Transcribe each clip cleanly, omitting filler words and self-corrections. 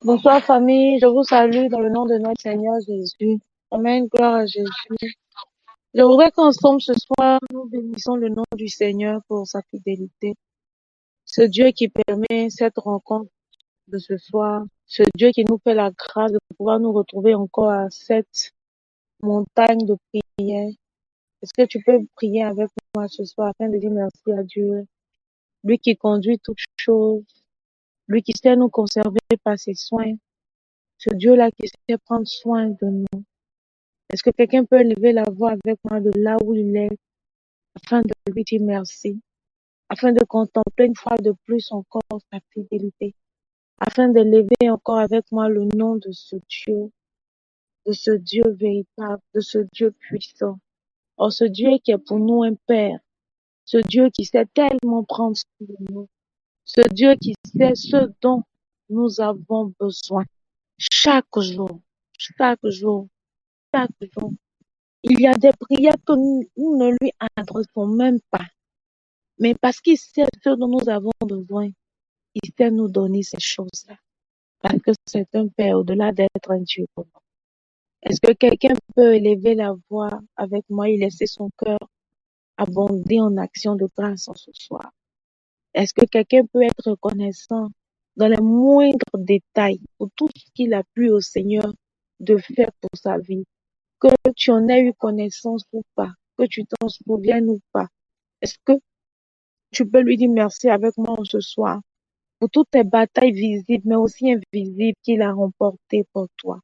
Bonsoir famille, je vous salue dans le nom de notre Seigneur Jésus. Amen, gloire à Jésus. Je voudrais qu'ensemble ce soir, nous bénissons le nom du Seigneur pour sa fidélité. Ce Dieu qui permet cette rencontre de ce soir, ce Dieu qui nous fait la grâce de pouvoir nous retrouver encore à cette montagne de prière. Est-ce que tu peux prier avec moi ce soir afin de dire merci à Dieu, lui qui conduit toutes choses, lui qui sait nous conserver par ses soins, ce Dieu-là qui sait prendre soin de nous. Est-ce que quelqu'un peut lever la voix avec moi de là où il est, afin de lui dire merci, afin de contempler une fois de plus encore sa fidélité, afin de lever encore avec moi le nom de ce Dieu véritable, de ce Dieu puissant. Oh, ce Dieu qui est pour nous un Père, ce Dieu qui sait tellement prendre soin de nous, ce Dieu qui sait ce dont nous avons besoin chaque jour, chaque jour, chaque jour. Il y a des prières que nous ne lui adressons même pas. Mais parce qu'il sait ce dont nous avons besoin, il sait nous donner ces choses-là. Parce que c'est un Père au-delà d'être un Dieu pour nous. Est-ce que quelqu'un peut élever la voix avec moi et laisser son cœur abonder en action de grâce en ce soir? Est-ce que quelqu'un peut être reconnaissant dans les moindres détails pour tout ce qu'il a plu au Seigneur de faire pour sa vie? Que tu en aies eu connaissance ou pas, que tu t'en souviennes ou pas. Est-ce que tu peux lui dire merci avec moi ce soir pour toutes tes batailles visibles, mais aussi invisibles qu'il a remportées pour toi?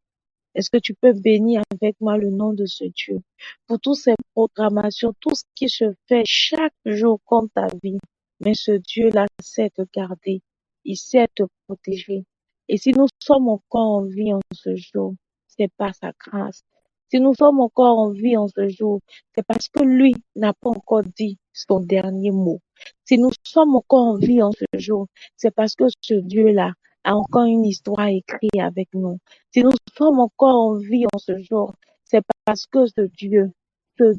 Est-ce que tu peux bénir avec moi le nom de ce Dieu pour toutes ces programmations, tout ce qui se fait chaque jour contre ta vie? Mais ce Dieu-là sait te garder, il sait te protéger. Et si nous sommes encore en vie en ce jour, c'est par sa grâce. Si nous sommes encore en vie en ce jour, c'est parce que lui n'a pas encore dit son dernier mot. Si nous sommes encore en vie en ce jour, c'est parce que ce Dieu-là a encore une histoire écrite avec nous. Si nous sommes encore en vie en ce jour, c'est parce que ce Dieu, ce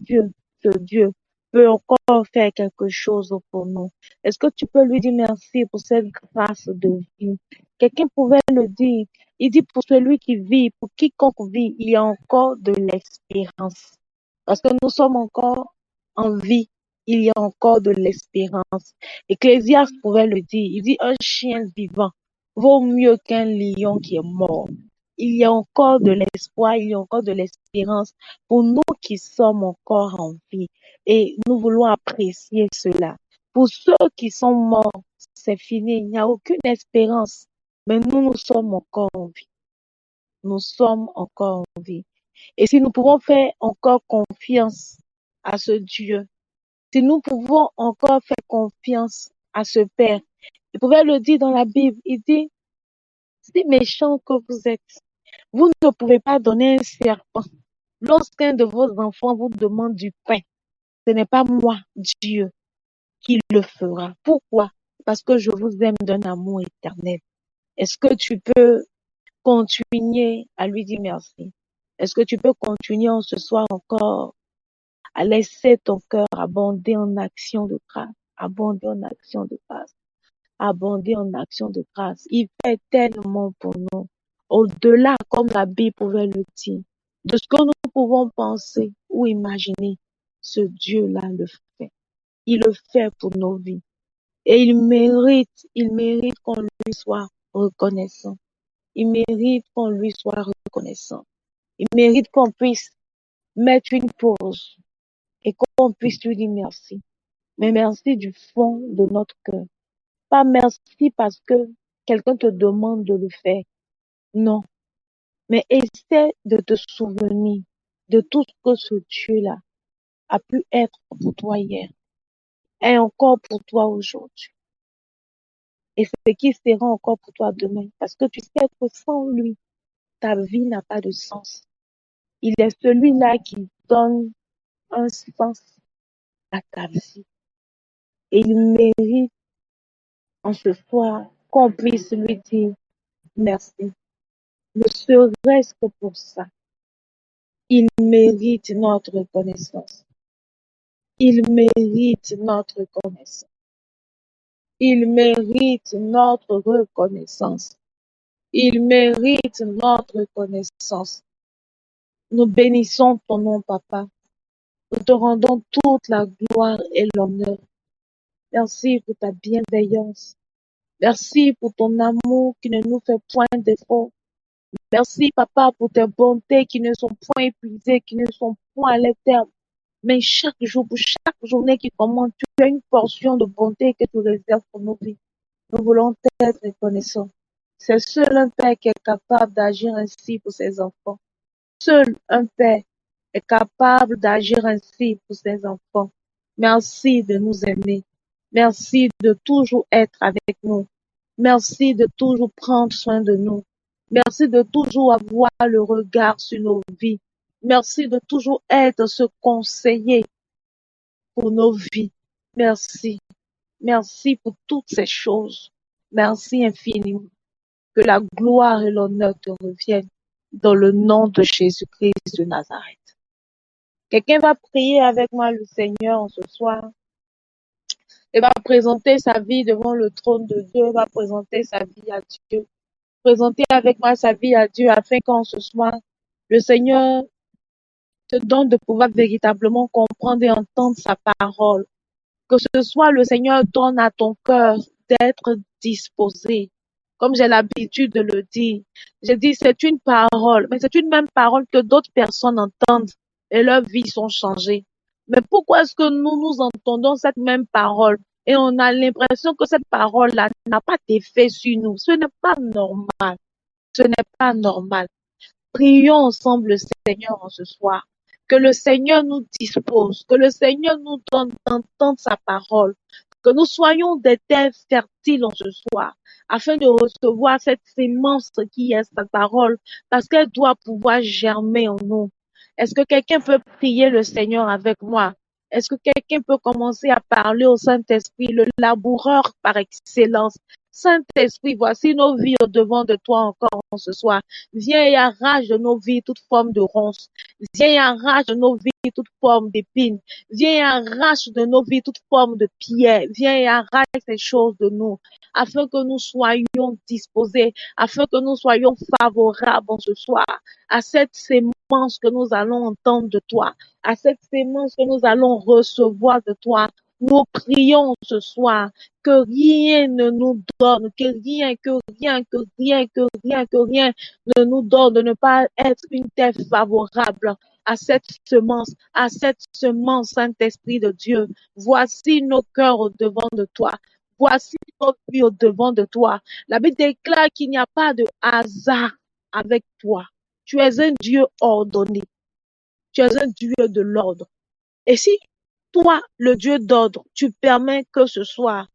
Dieu peut encore faire quelque chose pour nous. Est-ce que tu peux lui dire merci pour cette grâce de vie? Quelqu'un pouvait le dire. Il dit pour celui qui vit, pour quiconque vit, il y a encore de l'espérance. Parce que nous sommes encore en vie, il y a encore de l'espérance. Ecclésiaste pouvait le dire. Il dit un chien vivant vaut mieux qu'un lion qui est mort. Il y a encore de l'espoir, il y a encore de l'espérance pour nous qui sommes encore en vie. Et nous voulons apprécier cela. Pour ceux qui sont morts, c'est fini, il n'y a aucune espérance. Mais nous sommes encore en vie. Nous sommes encore en vie. Et si nous pouvons faire encore confiance à ce Dieu, si nous pouvons encore faire confiance à ce Père, il pouvait le dire dans la Bible, il dit, si méchant que vous êtes, vous ne pouvez pas donner un serpent. Lorsqu'un de vos enfants vous demande du pain, ce n'est pas moi, Dieu, qui le fera. Pourquoi? Parce que je vous aime d'un amour éternel. Est-ce que tu peux continuer à lui dire merci? Est-ce que tu peux continuer en ce soir encore à laisser ton cœur abonder en action de grâce, abonder en action de grâce, abonder en action de grâce? Il fait tellement pour nous. Au-delà, comme la Bible pouvait le dire, de ce que nous pouvons penser ou imaginer, ce Dieu-là le fait. Il le fait pour nos vies. Et il mérite qu'on lui soit reconnaissant. Il mérite qu'on lui soit reconnaissant. Il mérite qu'on puisse mettre une pause et qu'on puisse lui dire merci. Mais merci du fond de notre cœur. Pas merci parce que quelqu'un te demande de le faire. Non. Mais essaie de te souvenir de tout ce que ce Dieu-là a pu être pour toi hier et encore pour toi aujourd'hui. Et ce qui sera encore pour toi demain. Parce que tu sais que sans lui, ta vie n'a pas de sens. Il est celui-là qui donne un sens à ta vie. Et il mérite en ce soir qu'on puisse lui dire merci. Ne serait-ce que pour ça. Il mérite notre reconnaissance. Il mérite notre reconnaissance. Il mérite notre reconnaissance. Il mérite notre reconnaissance. Nous bénissons ton nom, Papa. Nous te rendons toute la gloire et l'honneur. Merci pour ta bienveillance. Merci pour ton amour qui ne nous fait point défaut. Merci, Papa, pour tes bontés qui ne sont point épuisées, qui ne sont point à l'éternel. Mais chaque jour, pour chaque journée qui commence, tu as une portion de bonté que tu réserves pour nos vies. Nous voulons être reconnaissants. C'est seul un Père qui est capable d'agir ainsi pour ses enfants. Seul un Père est capable d'agir ainsi pour ses enfants. Merci de nous aimer. Merci de toujours être avec nous. Merci de toujours prendre soin de nous. Merci de toujours avoir le regard sur nos vies. Merci de toujours être ce conseiller pour nos vies. Merci. Merci pour toutes ces choses. Merci infiniment. Que la gloire et l'honneur te reviennent dans le nom de Jésus-Christ de Nazareth. Quelqu'un va prier avec moi le Seigneur ce soir et va présenter sa vie devant le trône de Dieu, va présenter sa vie à Dieu. Présenter avec moi sa vie à Dieu afin qu'en ce soir, le Seigneur te donne de pouvoir véritablement comprendre et entendre sa parole. Que ce soit le Seigneur donne à ton cœur d'être disposé. Comme j'ai l'habitude de le dire, j'ai dit c'est une parole, mais c'est une même parole que d'autres personnes entendent et leurs vies sont changées. Mais pourquoi est-ce que nous entendons cette même parole et on a l'impression que cette parole-là n'a pas d'effet sur nous? Ce n'est pas normal. Ce n'est pas normal. Prions ensemble le Seigneur en ce soir. Que le Seigneur nous dispose, que le Seigneur nous donne d'entendre sa parole, que nous soyons des terres fertiles en ce soir, afin de recevoir cette sémence qui est sa parole, parce qu'elle doit pouvoir germer en nous. Est-ce que quelqu'un peut prier le Seigneur avec moi? Est-ce que quelqu'un peut commencer à parler au Saint-Esprit, le laboureur par excellence? Saint-Esprit, voici nos vies au devant de toi encore ce soir. Viens et arrache de nos vies toute forme de ronce. Viens et arrache de nos vies toute forme d'épine. Viens et arrache de nos vies toute forme de pierre. Viens et arrache ces choses de nous, afin que nous soyons disposés, afin que nous soyons favorables en ce soir à cette sémence que nous allons entendre de toi, à cette sémence que nous allons recevoir de toi. Nous prions ce soir que rien ne nous donne, que rien ne nous donne de ne pas être une terre favorable à cette semence, Saint-Esprit de Dieu. Voici nos cœurs au devant de toi. Voici nos vies au devant de toi. La Bible déclare qu'il n'y a pas de hasard avec toi. Tu es un Dieu ordonné. Tu es un Dieu de l'ordre. Et si toi, le Dieu d'ordre, tu permets que ce soit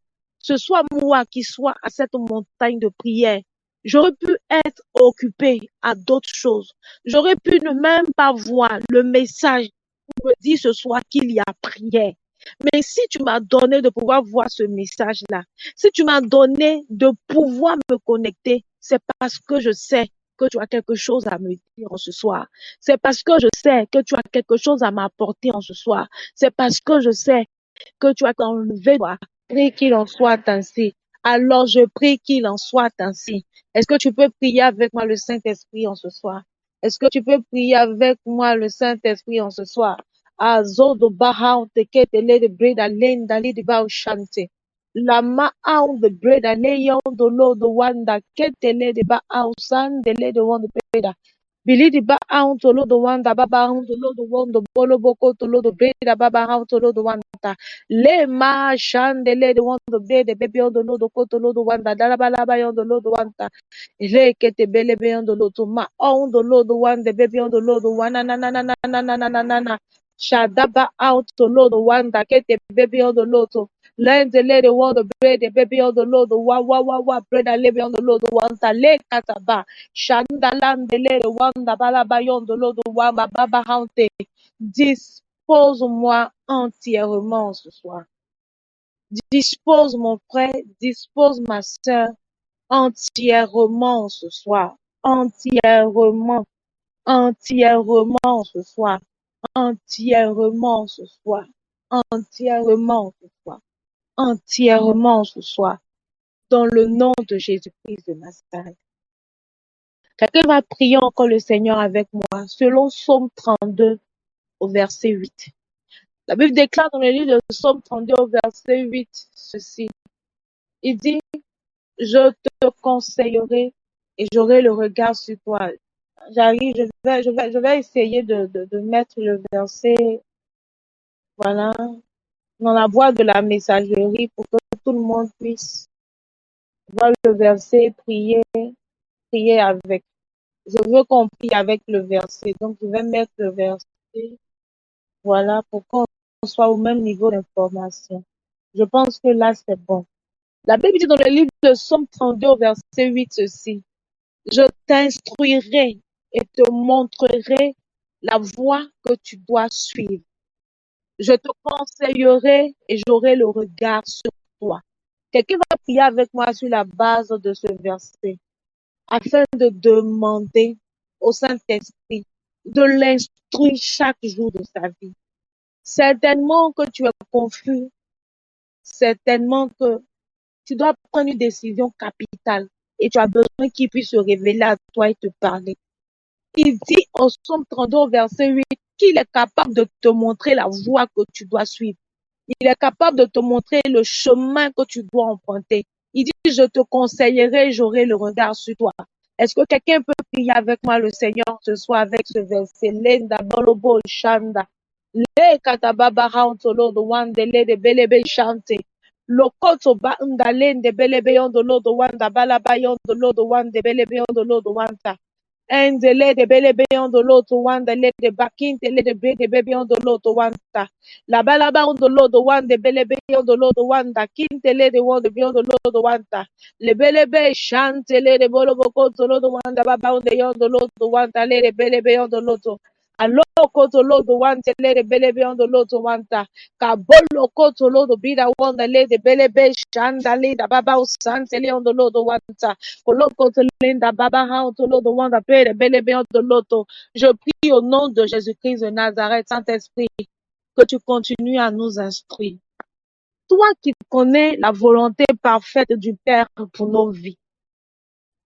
moi qui sois à cette montagne de prière, j'aurais pu être occupé à d'autres choses. J'aurais pu ne même pas voir le message pour me dire ce soir qu'il y a prière. Mais si tu m'as donné de pouvoir voir ce message-là, si tu m'as donné de pouvoir me connecter, c'est parce que je sais que tu as quelque chose à me dire en ce soir. C'est parce que je sais que tu as quelque chose à m'apporter en ce soir. C'est parce que je sais que tu as enlevé toi. Prie qu'il en soit ainsi. Alors je prie qu'il en soit ainsi. Est-ce que tu peux prier avec moi le Saint-Esprit en ce soir? Est-ce que tu peux prier avec moi le Saint-Esprit en ce soir? Azodo bahao te kete le de breda len dali de bao shante. Lama au de breda le yon do lo do wanda kete le de ba au san de le de wanda breda. Bili di ba au to lo do wanda baba au to lo do wanda bolo boko to lo do breda baba au to lo do wanda. Le ma shande le de wanda breda baby on do lo do koto lo do wanda dala bala ba yon do lo do wanda. Le kete bele be yon do lo to ma on do lo do wanda baby on do lo do wana na na na na na na na na na na. Shadaba out to Lord Wanda, get the baby on the loto. Land the lady want the bread, the baby on the Lord, wa bread and lady on the Lord Wanda, lake kataba. Shandalan the lady Wanda, balabayon the Lord Wamba, baba haunte. Dispose-moi entièrement ce soir. Dispose mon frère, dispose ma soeur entièrement ce soir. Entièrement ce soir. Entièrement ce soir, entièrement ce soir, entièrement ce soir, dans le nom de Jésus-Christ de Nazareth. Quelqu'un va prier encore le Seigneur avec moi, selon Psaume 32 au verset 8. La Bible déclare dans le livre de Psaume 32 au verset 8 ceci. Il dit, je te conseillerai et j'aurai le regard sur toi. J'arrive, je vais essayer de mettre le verset, voilà, dans la boîte de la messagerie pour que tout le monde puisse voir le verset, prier avec. Je veux qu'on prie avec le verset. Donc, je vais mettre le verset, voilà, pour qu'on soit au même niveau d'information. Je pense que là, c'est bon. La Bible dit dans le livre de Psaume 32 au verset 8 ceci. Je t'instruirai et te montrerai la voie que tu dois suivre. Je te conseillerai et j'aurai le regard sur toi. Quelqu'un va prier avec moi sur la base de ce verset afin de demander au Saint-Esprit de l'instruire chaque jour de sa vie. Certainement que tu es confus, certainement que tu dois prendre une décision capitale et tu as besoin qu'il puisse se révéler à toi et te parler. Il dit au Psaume 32, verset 8, qu'il est capable de te montrer la voie que tu dois suivre. Il est capable de te montrer le chemin que tu dois emprunter. Il dit, je te conseillerai, j'aurai le regard sur toi. Est-ce que quelqu'un peut prier avec moi le Seigneur ce soir avec ce verset? Lenda bolobo shanda. Le katababara ontolo do wande le de belebe chante. Lokoto ba ndalende belebe yondo lodo wanda balaba yondo lodo wande belebe yondo lodo wanta. Endele de belebe yondo lodo wanda le de bakinte le de belebe yondo lodo wanta. La balaba yondo lodo wande belebe yondo lodo wanda kinte le de wondo yondo lodo wanta. Le belebe chante le de bolobo koto lodo wanda baba yondo lodo wanta le de belebe yondo lodo. Aloko koto lodo wante le de belebe yondo lodo wanta. Kabolo koto lodo bida wanda le de belebe shanda le da baba usante le yondo lodo wanta. Koloko to lenda baba haunto lodo wanda pe de belebe yondo lodo. Je prie au nom de Jésus-Christ de Nazareth, Saint-Esprit, que tu continues à nous instruire. Toi qui connais la volonté parfaite du Père pour nos vies,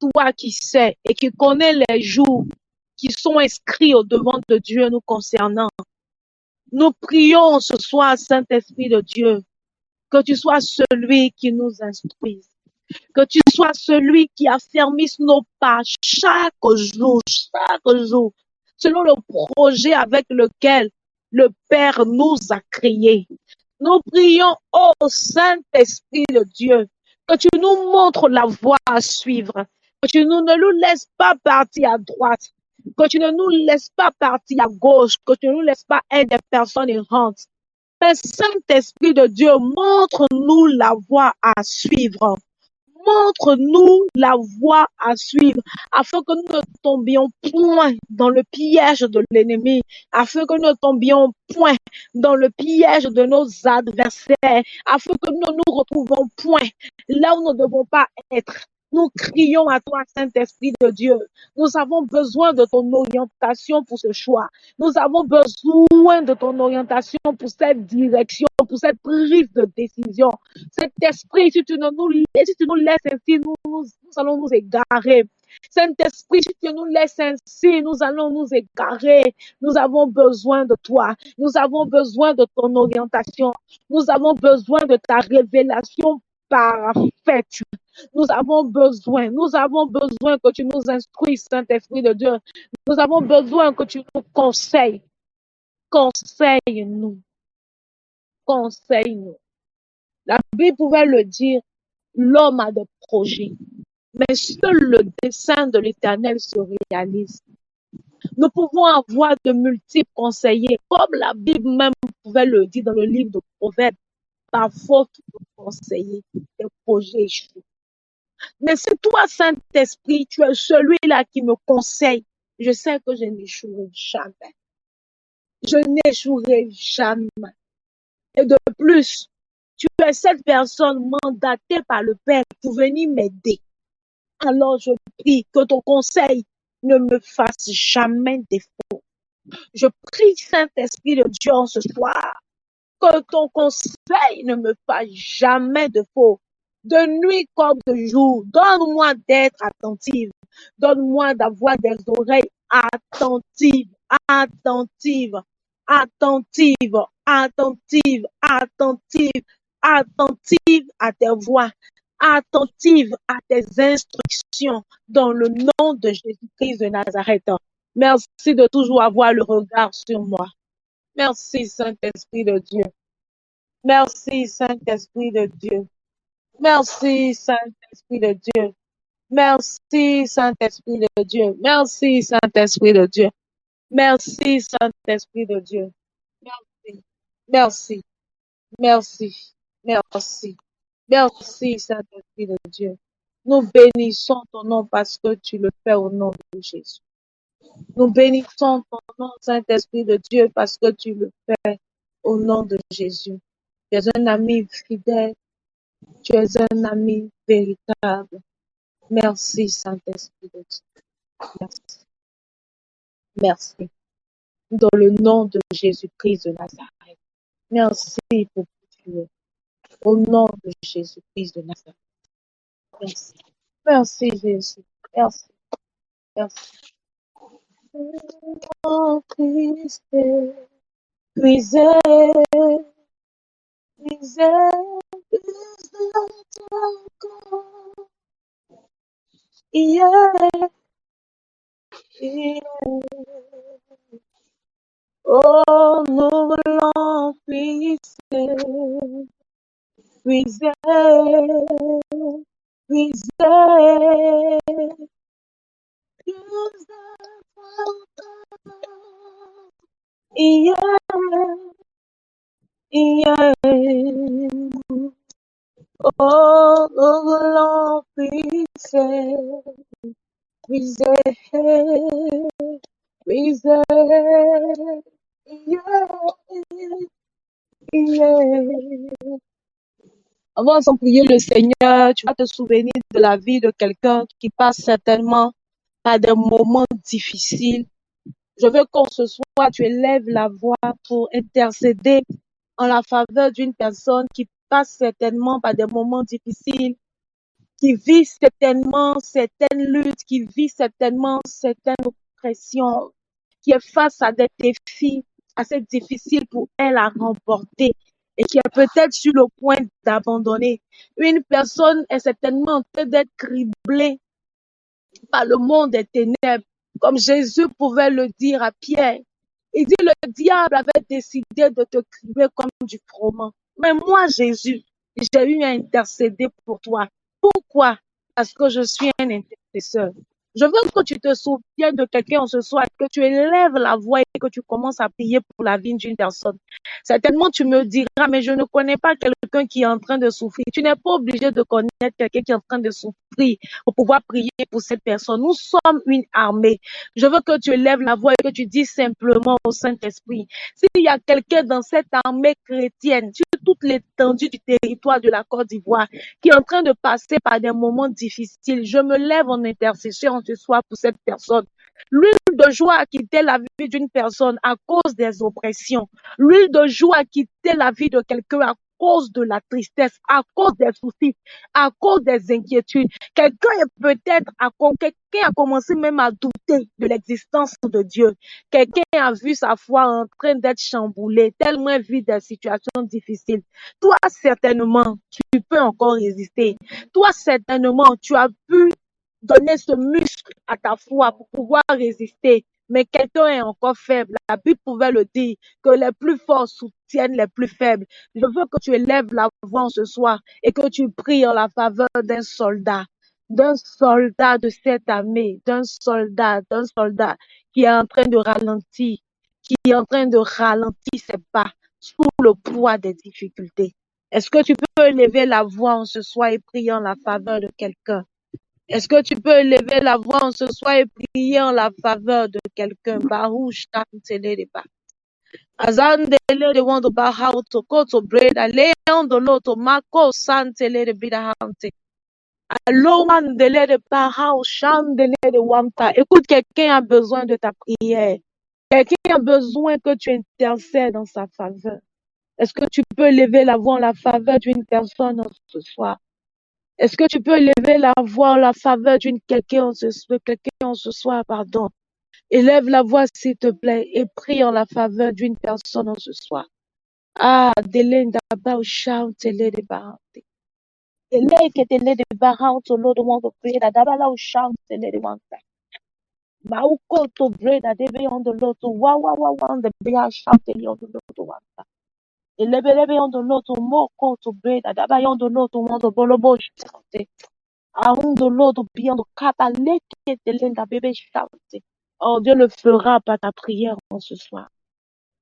toi qui sais et qui connais les jours qui sont inscrits au devant de Dieu nous concernant, nous prions ce soir, Saint-Esprit de Dieu, que tu sois celui qui nous instruise, que tu sois celui qui affermisse nos pas chaque jour, selon le projet avec lequel le Père nous a créés. Nous prions, ô Saint-Esprit de Dieu, que tu nous montres la voie à suivre, que tu ne nous laisses pas partir à droite, que tu ne nous laisses pas partir à gauche, que tu ne nous laisses pas être des personnes errantes. Mais Saint-Esprit de Dieu, montre-nous la voie à suivre. Montre-nous la voie à suivre afin que nous ne tombions point dans le piège de l'ennemi, afin que nous ne tombions point dans le piège de nos adversaires, afin que nous ne nous retrouvons point là où nous ne devons pas être. Nous crions à toi, Saint-Esprit de Dieu. Nous avons besoin de ton orientation pour ce choix. Nous avons besoin de ton orientation pour cette direction, pour cette prise de décision. Cet esprit, si tu nous laisses ainsi, nous allons nous égarer. Saint-Esprit, si tu nous laisses ainsi, nous allons nous égarer. Nous avons besoin de toi. Nous avons besoin de ton orientation. Nous avons besoin de ta révélation parfaite. Nous avons besoin que tu nous instruises, Saint-Esprit de Dieu. Nous avons besoin que tu nous conseilles. Conseille-nous. Conseille-nous. La Bible pouvait le dire, l'homme a des projets, mais seul le dessein de l'Éternel se réalise. Nous pouvons avoir de multiples conseillers, comme la Bible même pouvait le dire dans le livre de Proverbes, par faute de conseillers, des projets échouent. Mais si toi, Saint-Esprit, tu es celui-là qui me conseille, je sais que je n'échouerai jamais. Je n'échouerai jamais. Et de plus, tu es cette personne mandatée par le Père pour venir m'aider. Alors je prie que ton conseil ne me fasse jamais défaut. Je prie, Saint-Esprit de Dieu, en ce soir, que ton conseil ne me fasse jamais défaut. De nuit comme de jour, donne-moi d'être attentive. Donne-moi d'avoir des oreilles attentives, attentives, attentives, attentives, attentives, attentives à tes voix, attentives à tes instructions dans le nom de Jésus-Christ de Nazareth. Merci de toujours avoir le regard sur moi. Merci, Saint-Esprit de Dieu. Merci, Saint-Esprit de Dieu. Merci, Saint-Esprit de Dieu. Merci, Saint-Esprit de Dieu. Merci, Saint-Esprit de Dieu. Merci, Saint-Esprit de Dieu. Merci, merci, merci, merci, merci, Saint-Esprit de Dieu. Nous bénissons ton nom parce que tu le fais au nom de Jésus. Nous bénissons ton nom, Saint-Esprit de Dieu, parce que tu le fais au nom de Jésus. Tu es un ami fidèle, tu es un ami véritable. Merci, Saint-Esprit de Dieu. Merci. Merci. Dans le nom de Jésus-Christ de Nazareth. Merci pour que tu es. Au nom de Jésus-Christ de Nazareth. Merci. Merci, Jésus. Merci. Merci. Oh, Christ, Christ, Christ, yeah, yeah. Oh, nous voulons puiser, puiser, puiser, yeah, yeah. Oh, nous voulons puiser, puiser, puiser, yeah, yeah. Avant de prier le Seigneur, tu vas te souvenir de la vie de quelqu'un qui passe certainement par des moments difficiles. Je veux qu'on ce soir, tu élèves la voix pour intercéder en la faveur d'une personne qui passe certainement par des moments difficiles, qui vit certainement certaines luttes, qui vit certainement certaines oppressions, qui est face à des défis assez difficiles pour elle à remporter et qui est peut-être sur le point d'abandonner. Une personne est certainement en train d'être criblée par le monde des ténèbres, comme Jésus pouvait le dire à Pierre. Il dit, le diable avait décidé de te cribler comme du froment. Mais moi, Jésus, j'ai eu à intercéder pour toi. Pourquoi? Parce que je suis un intercesseur. Je veux que tu te souviennes de quelqu'un ce soir, que tu élèves la voix et que tu commences à prier pour la vie d'une personne. Certainement, tu me diras, mais je ne connais pas quelqu'un qui est en train de souffrir. Tu n'es pas obligé de connaître quelqu'un qui est en train de souffrir pour pouvoir prier pour cette personne. Nous sommes une armée. Je veux que tu élèves la voix et que tu dis simplement au Saint-Esprit, s'il y a quelqu'un dans cette armée chrétienne, sur toute l'étendue du territoire de la Côte d'Ivoire, qui est en train de passer par des moments difficiles, je me lève en intercession ce soir pour cette personne. L'huile de joie a quitté la vie d'une personne à cause des oppressions. L'huile de joie a quitté la vie de quelqu'un à cause de la tristesse, à cause des soucis, à cause des inquiétudes. Quelqu'un est peut-être quelqu'un a commencé même à douter de l'existence de Dieu. Quelqu'un a vu sa foi en train d'être chamboulée, tellement vit des situations difficiles. Toi, certainement, tu peux encore résister. Toi, certainement, tu as pu donner ce muscle à ta foi pour pouvoir résister. Mais quelqu'un est encore faible. La Bible pouvait le dire, que les plus forts soutiennent les plus faibles. Je veux que tu élèves la voix ce soir et que tu pries en la faveur d'un soldat de cette armée, d'un soldat qui est en train de ralentir, qui est en train de ralentir ses pas sous le poids des difficultés. Est-ce que tu peux élever la voix en ce soir et prier en la faveur de quelqu'un? Est-ce que tu peux élever la voix en ce soir et prier en la faveur de quelqu'un? Baruch Tanteleba. Azandele de want to bow how to go to bread. Leon de l'autre Marco Santele de Bidahante. Aloan de l'aide de Bahao Chandele de Wamta. Écoute, quelqu'un a besoin de ta prière. Quelqu'un a besoin que tu intercèdes en sa faveur. Est-ce que tu peux lever la voix en la faveur d'une personne ce soir? Est-ce que tu peux élever la voix en la faveur d'une quelqu'un en ce soir, pardon. Élève la voix, s'il te plaît, et prie en la faveur d'une personne en ce soir. Ah, Delenda Bao shout, Tele de Bahante. Eleke Tele de Bahante, Lord, want to pray that Dabala shout, Tele de Wanta. Mauko to pray that they be on the Lord to wow, the Bia shout, Tele on the Lord to Wanta. Elebe on the Lord to Moko to pray that Dabaya on the Lord to want to Bolobo shout. On the Lord to be on the Kata Leke Telenda Bebe shout. Oh, Dieu le fera par ta prière en ce soir.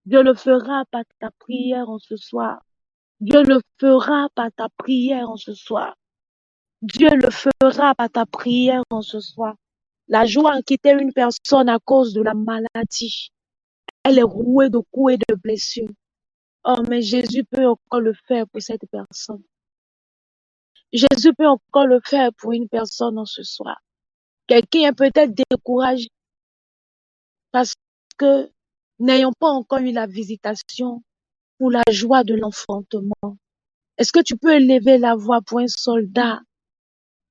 Dieu le fera par ta prière en ce soir. Dieu le fera par ta prière en ce soir. Dieu le fera par ta prière en ce soir. La joie a quitté une personne à cause de la maladie. Elle est rouée de coups et de blessures. Oh, mais Jésus peut encore le faire pour cette personne. Jésus peut encore le faire pour une personne en ce soir. Quelqu'un est peut-être découragé parce que n'ayant pas encore eu la visitation pour la joie de l'enfantement. Est-ce que tu peux élever la voix pour un soldat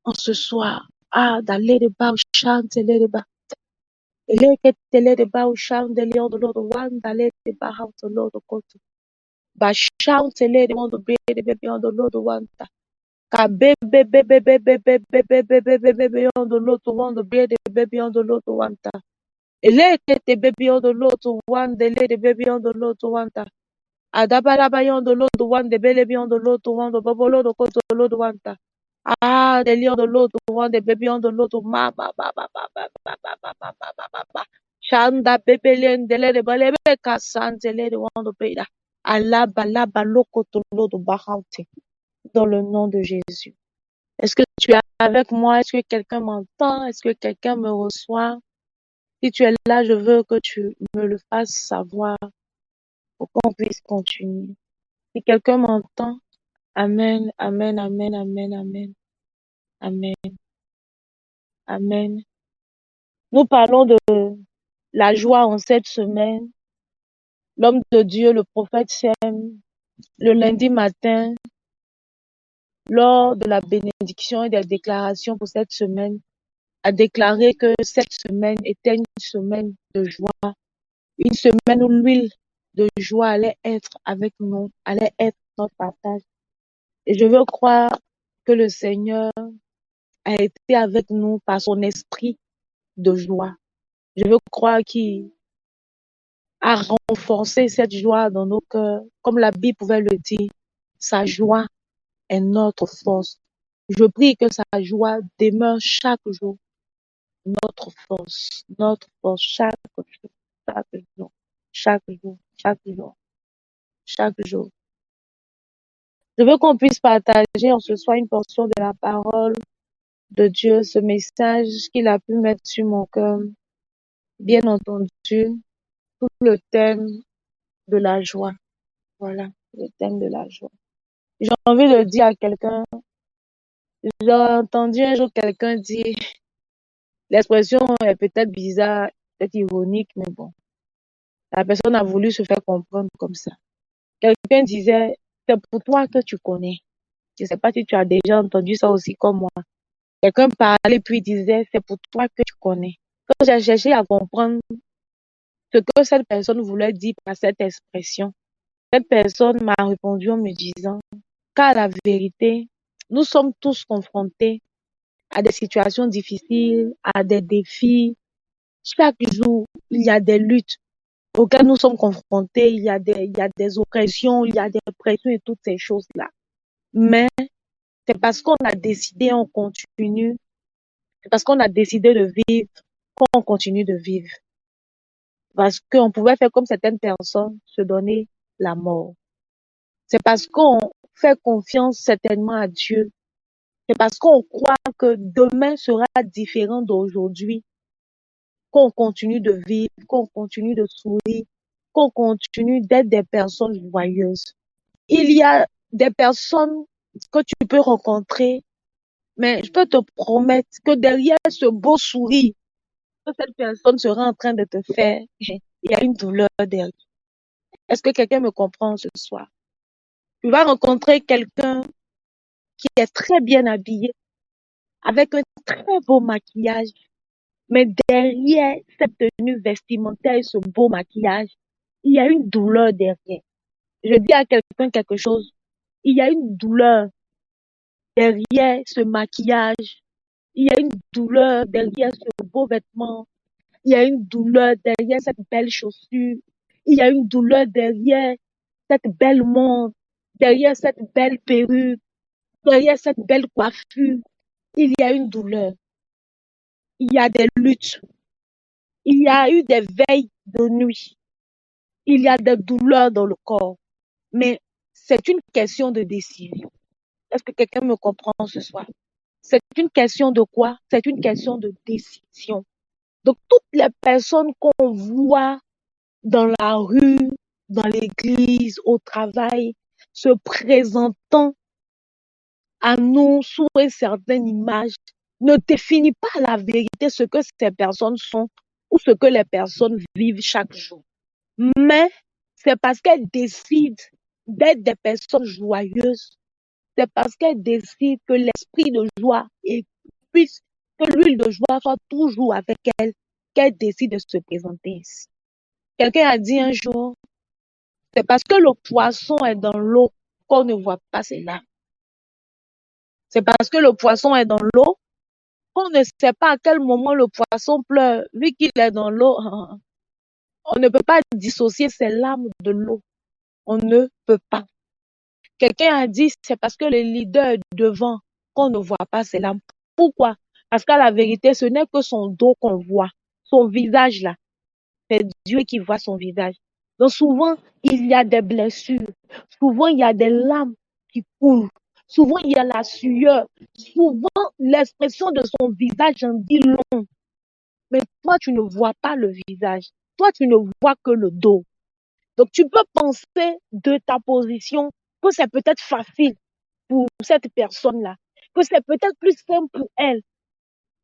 en ce soir? Ah, d'aller de bas, chante les de bas. Les que télé de bas, chante les de l'autre one, d'aller de bas, de l'autre côté. Bah, chante les de l'autre bébé, de bébé, de l'autre one. Ka bébé, bébé, bébé, bébé, bébé, bébé, bébé, de l'autre one, de bébé, de bébé, de l'autre one. Les que te bébé, de l'autre one, de bébé, de l'autre one. Adabala yon de l'autre one, de bébé, de l'autre one, de bobolo, de côté de l'autre one. Ah, the lion the Lord, the one, the baby on the Lord, ma, ba, ba, ba, ba, ba, ba, ba, ba, ba, ba, ba, ba, ba. Shanda pepelen de le balebe kasante le de wando peda. Alaba laba loko to lodo bahante. Dans le nom de Jésus. Est-ce que tu es avec moi? Est-ce que quelqu'un m'entend? Est-ce que quelqu'un me reçoit? Si tu es là, je veux que tu me le fasses savoir pour qu'on puisse continuer. Si quelqu'un m'entend, amen, amen, amen, amen, amen, amen, amen. Nous parlons de la joie en cette semaine. L'homme de Dieu, le prophète Sem, le lundi matin, lors de la bénédiction et des déclarations pour cette semaine, a déclaré que cette semaine était une semaine de joie, une semaine où l'huile de joie allait être avec nous, allait être notre partage. Et je veux croire que le Seigneur a été avec nous par son esprit de joie. Je veux croire qu'il à renforcer cette joie dans nos cœurs, comme la Bible pouvait le dire. Sa joie est notre force. Je prie que sa joie demeure chaque jour notre force chaque jour, chaque jour, chaque jour, chaque jour, chaque jour. Je veux qu'on puisse partager en ce soir une portion de la parole de Dieu, ce message qu'il a pu mettre sur mon cœur. Bien entendu, tout le thème de la joie. Voilà, le thème de la joie. J'ai envie de dire à quelqu'un, j'ai entendu un jour quelqu'un dire, l'expression est peut-être bizarre, peut-être ironique, mais bon, la personne a voulu se faire comprendre comme ça. Quelqu'un disait, c'est pour toi que tu connais. Je ne sais pas si tu as déjà entendu ça aussi comme moi. Quelqu'un parlait puis disait, c'est pour toi que tu connais. Quand j'ai cherché à comprendre ce que cette personne voulait dire par cette expression, cette personne m'a répondu en me disant, car la vérité, nous sommes tous confrontés à des situations difficiles, à des défis. Chaque jour, il y a des luttes auxquelles nous sommes confrontés, il y a des oppressions, il y a des pressions et toutes ces choses-là. Mais c'est parce qu'on a décidé, on continue. C'est parce qu'on a décidé de vivre qu'on continue de vivre. Parce qu'on pouvait faire comme certaines personnes, se donner la mort. C'est parce qu'on fait confiance certainement à Dieu. C'est parce qu'on croit que demain sera différent d'aujourd'hui, qu'on continue de vivre, qu'on continue de sourire, qu'on continue d'être des personnes joyeuses. Il y a des personnes que tu peux rencontrer, mais je peux te promettre que derrière ce beau sourire que cette personne sera en train de te faire, il y a une douleur derrière. Est-ce que quelqu'un me comprend ce soir? Tu vas rencontrer quelqu'un qui est très bien habillée, avec un très beau maquillage, mais derrière cette tenue vestimentaire et ce beau maquillage, il y a une douleur derrière. Je dis à quelqu'un quelque chose, il y a une douleur derrière ce maquillage, il y a une douleur derrière ce beau vêtement, il y a une douleur derrière cette belle chaussure, il y a une douleur derrière cette belle montre, derrière cette belle perruque, derrière cette belle coiffure. Il y a une douleur, il y a des luttes, il y a eu des veilles de nuit, il y a des douleurs dans le corps, mais c'est une question de décision. Est-ce que quelqu'un me comprend ce soir? C'est une question de quoi? C'est une question de décision. Donc, toutes les personnes qu'on voit dans la rue, dans l'église, au travail, se présentant à nous sous une certaine image, ne définit pas la vérité, ce que ces personnes sont ou ce que les personnes vivent chaque jour. Mais c'est parce qu'elles décident d'être des personnes joyeuses, c'est parce qu'elles décident que l'esprit de joie et puisse que l'huile de joie soit toujours avec elles, qu'elles décident de se présenter ainsi. Quelqu'un a dit un jour, c'est parce que le poisson est dans l'eau qu'on ne voit pas ses larmes. C'est parce que le poisson est dans l'eau qu'on ne sait pas à quel moment le poisson pleure. Vu qu'il est dans l'eau, on ne peut pas dissocier ses larmes de l'eau. On ne peut pas. Quelqu'un a dit, c'est parce que le leader est devant qu'on ne voit pas ses larmes. Pourquoi? Parce qu'à la vérité, ce n'est que son dos qu'on voit. Son visage là. C'est Dieu qui voit son visage. Donc souvent, il y a des blessures. Souvent, il y a des larmes qui coulent. Souvent, il y a la sueur. Souvent, l'expression de son visage en dit long. Mais toi, tu ne vois pas le visage. Toi, tu ne vois que le dos. Donc, tu peux penser de ta position que c'est peut-être facile pour cette personne-là, que c'est peut-être plus simple pour elle.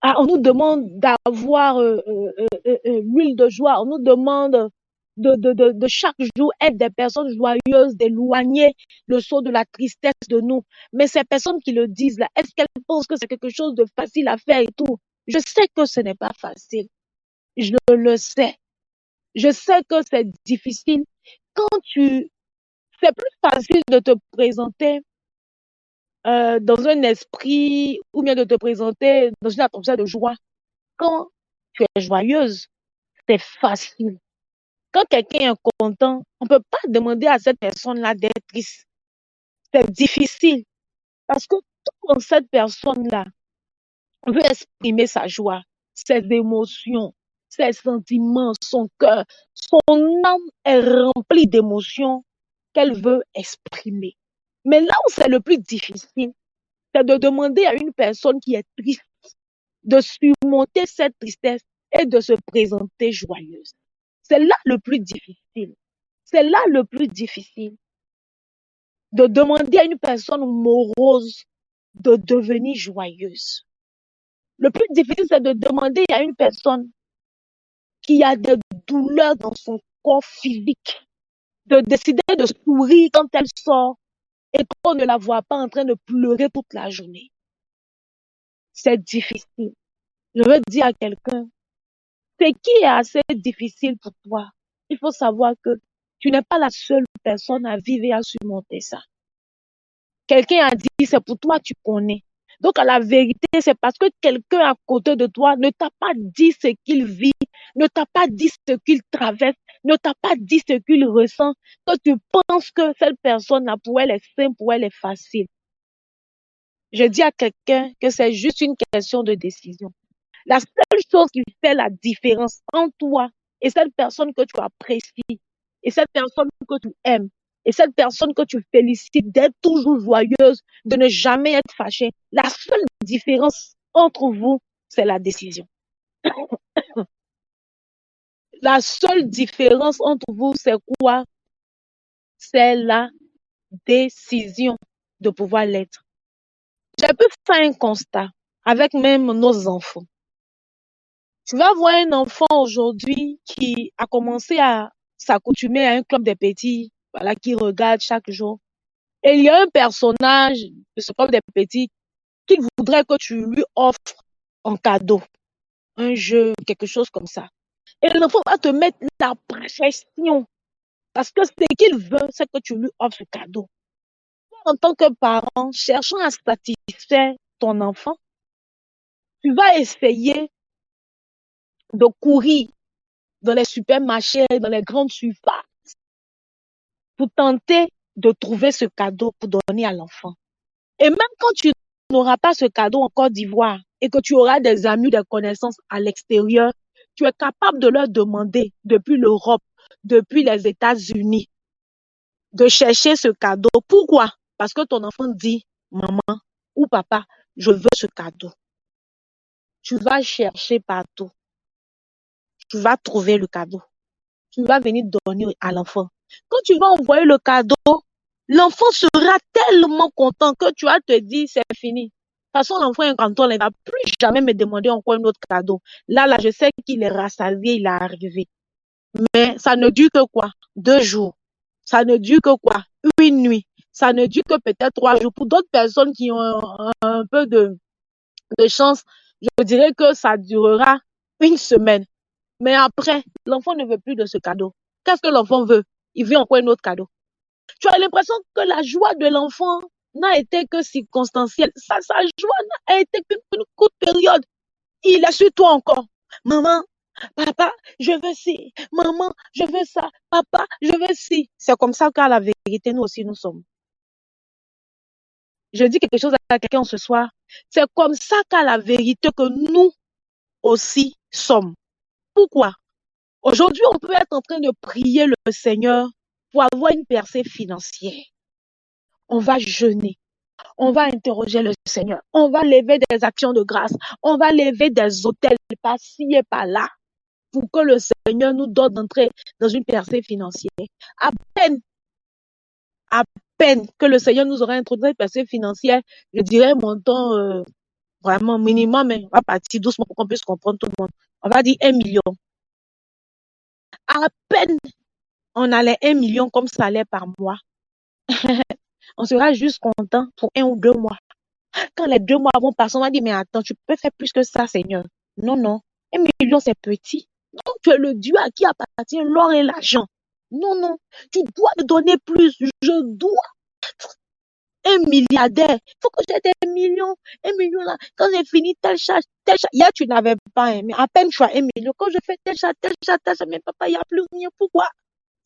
Ah, on nous demande d'avoir l'huile de joie, on nous demande de chaque jour être des personnes joyeuses, d'éloigner le sceau de la tristesse de nous. Mais ces personnes qui le disent là, est-ce qu'elles pensent que c'est quelque chose de facile à faire et tout? Je sais que ce n'est pas facile. Je le sais. Je sais que c'est difficile. C'est plus facile de te présenter dans un esprit ou bien de te présenter dans une atmosphère de joie. Quand tu es joyeuse, c'est facile. Quand quelqu'un est content, on ne peut pas demander à cette personne-là d'être triste. C'est difficile parce que toute cette personne-là veut exprimer sa joie, ses émotions, ses sentiments, son cœur. Son âme est remplie d'émotions qu'elle veut exprimer. Mais là où c'est le plus difficile, c'est de demander à une personne qui est triste de surmonter cette tristesse et de se présenter joyeuse. C'est là le plus difficile. C'est là le plus difficile de demander à une personne morose de devenir joyeuse. Le plus difficile, c'est de demander à une personne qui a des douleurs dans son corps physique de décider de sourire quand elle sort et qu'on ne la voit pas en train de pleurer toute la journée. C'est difficile. Je veux dire à quelqu'un, ce qui est assez difficile pour toi, il faut savoir que tu n'es pas la seule personne à vivre et à surmonter ça. Quelqu'un a dit, c'est pour toi, tu connais. Donc, à la vérité, c'est parce que quelqu'un à côté de toi ne t'a pas dit ce qu'il vit, ne t'a pas dit ce qu'il traverse, ne t'a pas dit ce qu'il ressent, que tu penses que cette personne-là, pour elle, est simple, pour elle, est facile. Je dis à quelqu'un que c'est juste une question de décision. La seule chose qui fait la différence entre toi et cette personne que tu apprécies, et cette personne que tu aimes, et cette personne que tu félicites d'être toujours joyeuse, de ne jamais être fâchée, la seule différence entre vous, c'est la décision. La seule différence entre vous, c'est quoi? C'est la décision de pouvoir l'être. J'ai pu faire un constat avec même nos enfants. Tu vas voir un enfant aujourd'hui qui a commencé à s'accoutumer à un club des petits, voilà, qui regarde chaque jour. Et il y a un personnage de ce club des petits qui voudrait que tu lui offres en cadeau un jeu, quelque chose comme ça. Et l'enfant va te mettre la pression parce que ce qu'il veut, c'est que tu lui offres ce cadeau. En tant que parent, cherchant à satisfaire ton enfant, tu vas essayer de courir dans les supermarchés, dans les grandes surfaces, pour tenter de trouver ce cadeau pour donner à l'enfant. Et même quand tu n'auras pas ce cadeau en Côte d'Ivoire et que tu auras des amis, des connaissances à l'extérieur, tu es capable de leur demander depuis l'Europe, depuis les États-Unis, de chercher ce cadeau. Pourquoi? Parce que ton enfant dit, maman ou papa, je veux ce cadeau. Tu vas chercher partout. Tu vas trouver le cadeau. Tu vas venir donner à l'enfant. Quand tu vas envoyer le cadeau, l'enfant sera tellement content que tu vas te dire, c'est fini. De toute façon, l'enfant est grand, il ne va plus jamais me demander encore un autre cadeau. Là, je sais qu'il est rassasié, il est arrivé. Mais ça ne dure que quoi? 2 jours. Ça ne dure que quoi? Une nuit. Ça ne dure que peut-être 3 jours. Pour d'autres personnes qui ont un peu de chance, je dirais que ça durera une semaine. Mais après, l'enfant ne veut plus de ce cadeau. Qu'est-ce que l'enfant veut? Il veut encore un autre cadeau. Tu as l'impression que la joie de l'enfant n'a été que circonstancielle. Sa joie n'a été qu'une courte période. Il est sur toi encore. Maman, papa, je veux ci. Maman, je veux ça. Papa, je veux ci. C'est comme ça qu'à la vérité, nous aussi, nous sommes. Je dis quelque chose à quelqu'un ce soir. C'est comme ça qu'à la vérité que nous aussi sommes. Pourquoi? Aujourd'hui, on peut être en train de prier le Seigneur pour avoir une percée financière. On va jeûner. On va interroger le Seigneur. On va lever des actions de grâce. On va lever des hôtels par-ci et par-là pour que le Seigneur nous donne d'entrer dans une percée financière. À peine que le Seigneur nous aura introduit une percée financière, je dirais montant vraiment minimum, mais on va partir doucement pour qu'on puisse comprendre tout le monde. On va dire 1 million. À peine on a les 1 million comme salaire par mois, on sera juste content pour 1 ou 2 mois. Quand les 2 mois vont passer, on va dire, mais attends, tu peux faire plus que ça, Seigneur. Non, non. 1 million, c'est petit. Donc, tu es le Dieu à qui appartient l'or et l'argent. Non, non. Tu dois me donner plus. Je dois être un milliardaire. Il faut que j'ai des millions. 1 million là. Quand j'ai fini telle charge, telle charge. Hier, tu n'avais pas, mais à peine tu as 1 million. Quand je fais telle charge, mais papa, il n'y a plus rien. Pourquoi?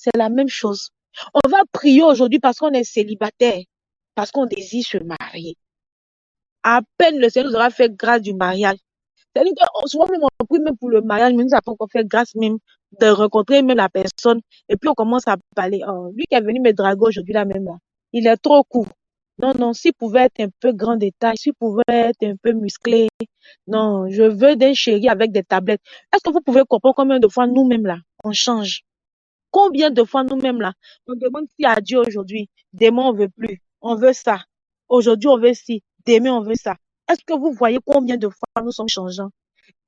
C'est la même chose. On va prier aujourd'hui parce qu'on est célibataire, parce qu'on désire se marier. À peine le Seigneur nous aura fait grâce du mariage. C'est-à-dire que souvent même on prie même pour le mariage, mais nous avons encore fait grâce même de rencontrer même la personne. Et puis on commence à parler. Oh, lui qui est venu me draguer aujourd'hui là même là, il est trop court. Non, non, s'il pouvait être un peu grand de taille, s'il pouvait être un peu musclé. Non, je veux d'un chéri avec des tablettes. Est-ce que vous pouvez comprendre combien de fois nous-mêmes là, on change? Combien de fois nous-mêmes là, on demande si à Dieu aujourd'hui, demain on veut plus, on veut ça. Aujourd'hui on veut ci, demain on veut ça. Est-ce que vous voyez combien de fois nous sommes changeants?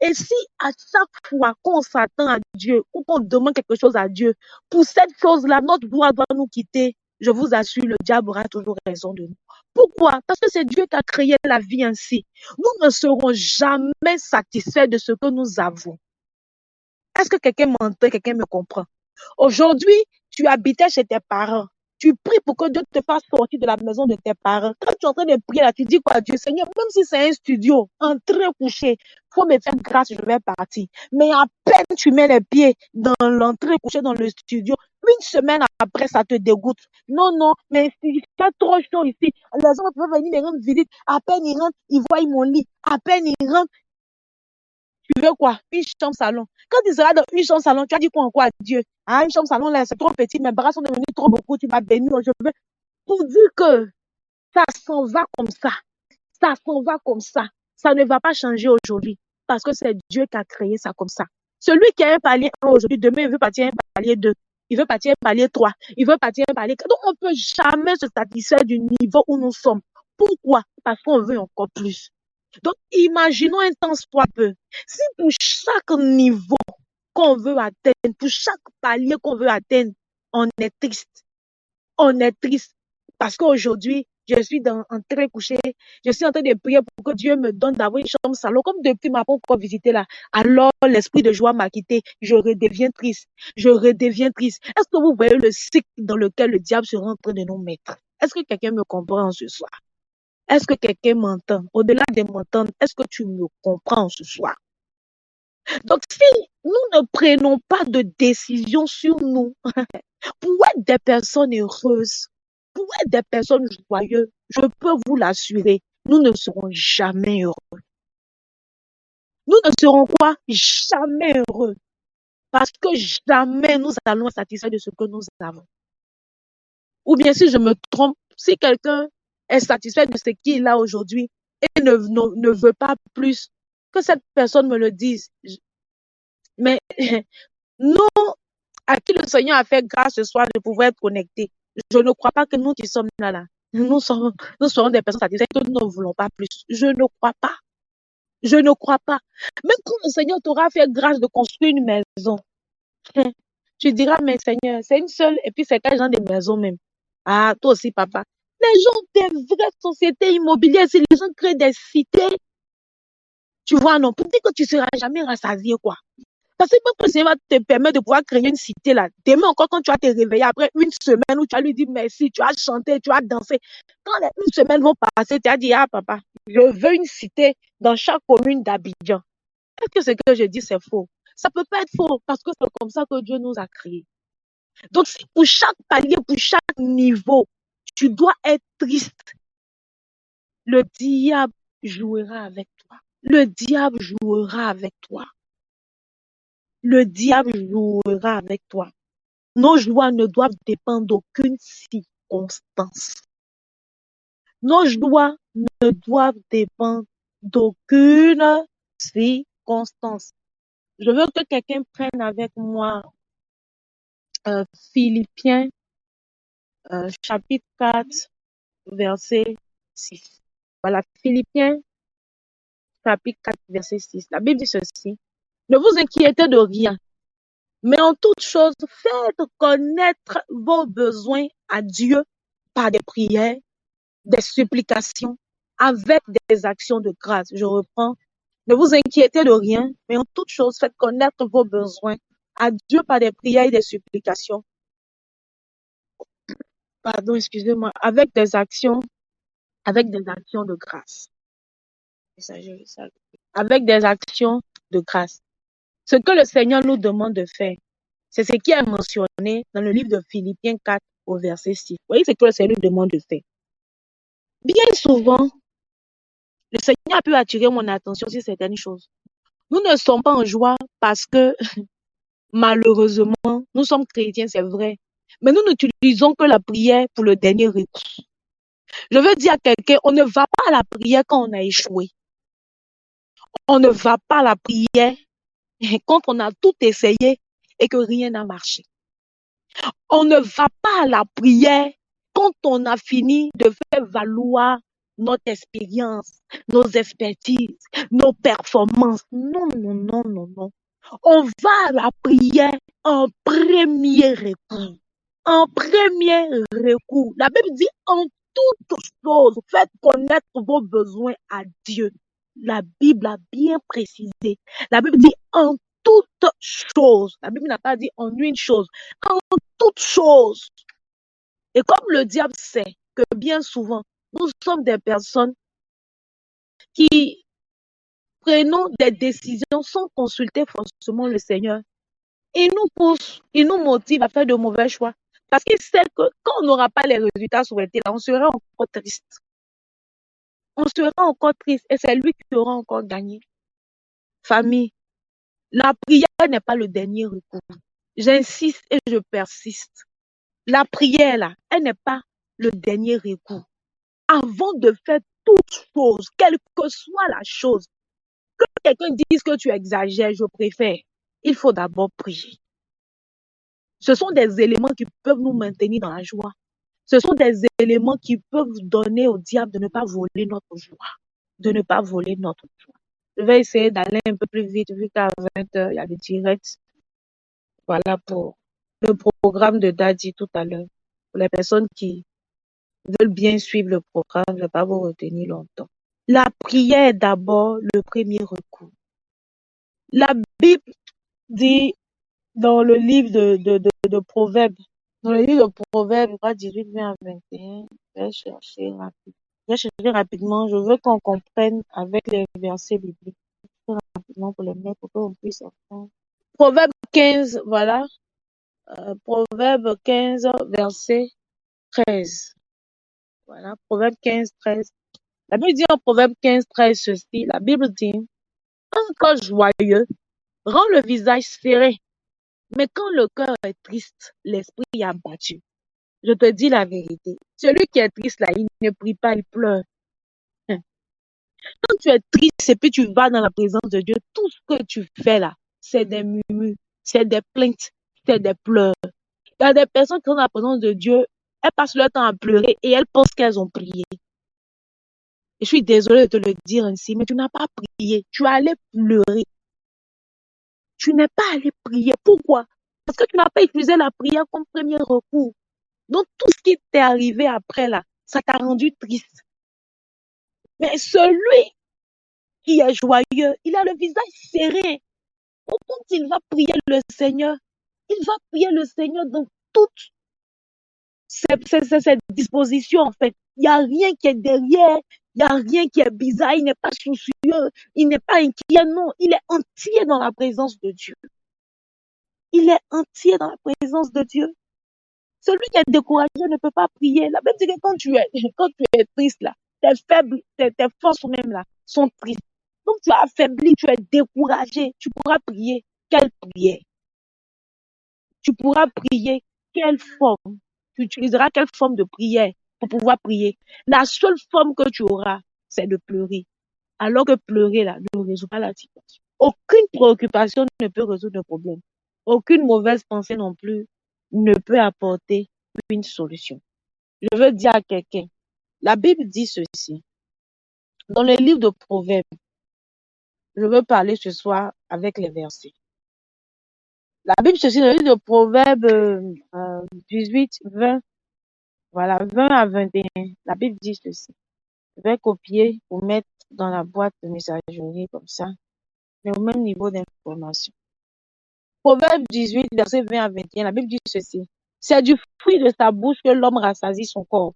Et si à chaque fois qu'on s'attend à Dieu ou qu'on demande quelque chose à Dieu, pour cette chose-là, notre gloire doit nous quitter, je vous assure, le diable aura toujours raison de nous. Pourquoi? Parce que c'est Dieu qui a créé la vie ainsi. Nous ne serons jamais satisfaits de ce que nous avons. Est-ce que quelqu'un m'entend, quelqu'un me comprend? Aujourd'hui, tu habitais chez tes parents. Tu pries pour que Dieu te fasse sortir de la maison de tes parents. Quand tu es en train de prier là, tu dis quoi, Dieu, Seigneur, même si c'est un studio, en train couché, faut me faire grâce, je vais partir. Mais à peine tu mets les pieds dans l'entrée couché dans le studio, une semaine après, ça te dégoûte. Non, non, mais il fait trop chaud ici. Les gens peuvent venir me rendre visite. À peine ils rentrent, ils voient mon lit. À peine ils rentrent, tu veux quoi? Une chambre salon. Quand tu seras dans une chambre salon, tu as dit quoi encore à Dieu? Ah, une chambre salon, là, c'est trop petit, mes bras sont devenus trop beaucoup, tu m'as béni, je veux. Pour dire que ça s'en va comme ça. Ça s'en va comme ça. Ça ne va pas changer aujourd'hui. Parce que c'est Dieu qui a créé ça comme ça. Celui qui a un palier 1 aujourd'hui, demain, il veut partir à un palier 2. Il veut partir à un palier 3. Il veut partir à un palier 4. Donc, on ne peut jamais se satisfaire du niveau où nous sommes. Pourquoi? Parce qu'on veut encore plus. Donc, imaginons un temps soit peu. Si pour chaque niveau qu'on veut atteindre, pour chaque palier qu'on veut atteindre, on est triste. On est triste. Parce qu'aujourd'hui, je suis en train de coucher, je suis en train de prier pour que Dieu me donne d'avoir une chambre salon. Comme depuis ma pas encore visité là, alors l'esprit de joie m'a quitté. Je redeviens triste. Je redeviens triste. Est-ce que vous voyez le cycle dans lequel le diable sera en train de nous mettre? Est-ce que quelqu'un me comprend ce soir? Est-ce que quelqu'un m'entend? Au-delà de m'entendre, est-ce que tu me comprends ce soir? Donc, si nous ne prenons pas de décision sur nous, pour être des personnes heureuses, pour être des personnes joyeuses, je peux vous l'assurer, nous ne serons jamais heureux. Nous ne serons quoi? Jamais heureux. Parce que jamais nous allons être satisfaits de ce que nous avons. Ou bien si je me trompe, si quelqu'un est satisfait de ce qu'il a aujourd'hui et ne veut pas plus, que cette personne me le dise. Mais nous, à qui le Seigneur a fait grâce ce soir de pouvoir être connectés, je ne crois pas que nous qui sommes là, nous serons des personnes satisfaites que nous ne voulons pas plus. Je ne crois pas. Je ne crois pas. Même quand le Seigneur t'aura fait grâce de construire une maison, tu diras, mais Seigneur, c'est une seule, et puis c'est quel genre de maison même? Ah, toi aussi, papa. Les gens, des vraies sociétés immobilières, si les gens créent des cités, tu vois, non, pour dire que tu ne seras jamais rassasié, quoi. Parce que même le Seigneur va te permettre de pouvoir créer une cité là. Demain encore, quand tu vas te réveiller après une semaine où tu vas lui dire merci, tu as chanté, tu as dansé. Quand les une semaine vont passer, tu as dit, ah papa, je veux une cité dans chaque commune d'Abidjan. Est-ce que ce que je dis, c'est faux? Ça ne peut pas être faux parce que c'est comme ça que Dieu nous a créés. Donc, si pour chaque palier, pour chaque niveau, tu dois être triste, le diable jouera avec toi. Le diable jouera avec toi. Le diable jouera avec toi. Nos joies ne doivent dépendre d'aucune circonstance. Nos joies ne doivent dépendre d'aucune circonstance. Je veux que quelqu'un prenne avec moi Philippiens chapitre 4, verset 6. Voilà, Philippiens chapitre 4, verset 6. La Bible dit ceci. Ne vous inquiétez de rien, mais en toute chose, faites connaître vos besoins à Dieu par des prières, des supplications, avec des actions de grâce. Je reprends. Ne vous inquiétez de rien, mais en toute chose, faites connaître vos besoins à Dieu par des prières et des supplications. Pardon, excusez-moi, avec des actions de grâce. Avec des actions de grâce. Ce que le Seigneur nous demande de faire, c'est ce qui est mentionné dans le livre de Philippiens 4 au verset 6. Vous voyez ce que le Seigneur nous demande de faire. Bien souvent, le Seigneur a pu attirer mon attention sur certaines choses. Nous ne sommes pas en joie parce que, malheureusement, nous sommes chrétiens, c'est vrai. Mais nous n'utilisons que la prière pour le dernier recours. Je veux dire à quelqu'un, on ne va pas à la prière quand on a échoué. On ne va pas à la prière quand on a tout essayé et que rien n'a marché. On ne va pas à la prière quand on a fini de faire valoir notre expérience, nos expertises, nos performances. Non, non, non, non, non. On va à la prière en premier recours. En premier recours. La Bible dit en toutes choses, faites connaître vos besoins à Dieu. La Bible a bien précisé. La Bible dit en toutes choses. La Bible n'a pas dit en une chose. En toutes choses. Et comme le diable sait que bien souvent, nous sommes des personnes qui prenons des décisions sans consulter forcément le Seigneur, il nous pousse, il nous motive à faire de mauvais choix. Parce qu'il sait que quand on n'aura pas les résultats souhaités, là, on sera encore triste. On sera encore triste et c'est lui qui aura encore gagné. Famille, la prière n'est pas le dernier recours. J'insiste et je persiste. La prière, là, elle n'est pas le dernier recours. Avant de faire toute chose, quelle que soit la chose, que quelqu'un dise que tu exagères, je préfère. Il faut d'abord prier. Ce sont des éléments qui peuvent nous maintenir dans la joie. Ce sont des éléments qui peuvent donner au diable de ne pas voler notre joie. De ne pas voler notre joie. Je vais essayer d'aller un peu plus vite vu qu'à 20h, il y a le direct. Voilà pour le programme de Daddy tout à l'heure. Pour les personnes qui veulent bien suivre le programme, je ne vais pas vous retenir longtemps. La prière est d'abord le premier recours. La Bible dit dans le livre de Proverbes, dans le livre de Proverbes, je crois 18, 20 à 21, je vais chercher rapidement, je veux qu'on comprenne avec les versets bibliques, rapidement pour les mettre, pour qu'on puisse entendre. Proverbe 15, voilà, Proverbe 15, verset 13. Voilà, Proverbe 15, 13. La Bible dit en Proverbe 15, 13 ceci, la Bible dit, un corps joyeux rend le visage serré, mais quand le cœur est triste, l'esprit est abattu. Je te dis la vérité. Celui qui est triste là, il ne prie pas, il pleure. Quand tu es triste et puis tu vas dans la présence de Dieu, tout ce que tu fais là, c'est des murmures, c'est des plaintes, c'est des pleurs. Il y a des personnes qui sont dans la présence de Dieu, elles passent leur temps à pleurer et elles pensent qu'elles ont prié. Et je suis désolée de te le dire ainsi, mais tu n'as pas prié. Tu es allé pleurer. Tu n'es pas allé prier. Pourquoi? Parce que tu n'as pas utilisé la prière comme premier recours. Donc, tout ce qui t'est arrivé après là, ça t'a rendu triste. Mais celui qui est joyeux, il a le visage serré. Quand il va prier le Seigneur, il va prier le Seigneur dans toutes ses dispositions, en fait. Il n'y a rien qui est derrière, il n'y a rien qui est bizarre, il n'est pas soucieux, il n'est pas inquiet, non, il est entier dans la présence de Dieu. Il est entier dans la présence de Dieu. Celui qui est découragé ne peut pas prier. La Bible dit que quand tu es triste, là, tes faibles, tes forces même là, sont tristes. Donc tu es affaibli, tu es découragé, tu pourras prier. Quelle prière? Tu pourras prier quelle forme? Tu utiliseras quelle forme de prière pour pouvoir prier? La seule forme que tu auras, c'est de pleurer. Alors que pleurer, là, ne résout pas la situation. Aucune préoccupation ne peut résoudre le problème. Aucune mauvaise pensée non plus ne peut apporter une solution. Je veux dire à quelqu'un, la Bible dit ceci. Dans le livre de Proverbes, je veux parler ce soir avec les versets. La Bible, ceci, dans le livre de Proverbes 18, 20, voilà, 20 à 21, la Bible dit ceci. Je vais copier pour mettre dans la boîte de messagerie comme ça, mais au même niveau d'information. Proverbe 18, verset 20 à 21, la Bible dit ceci. C'est du fruit de sa bouche que l'homme rassasie son corps.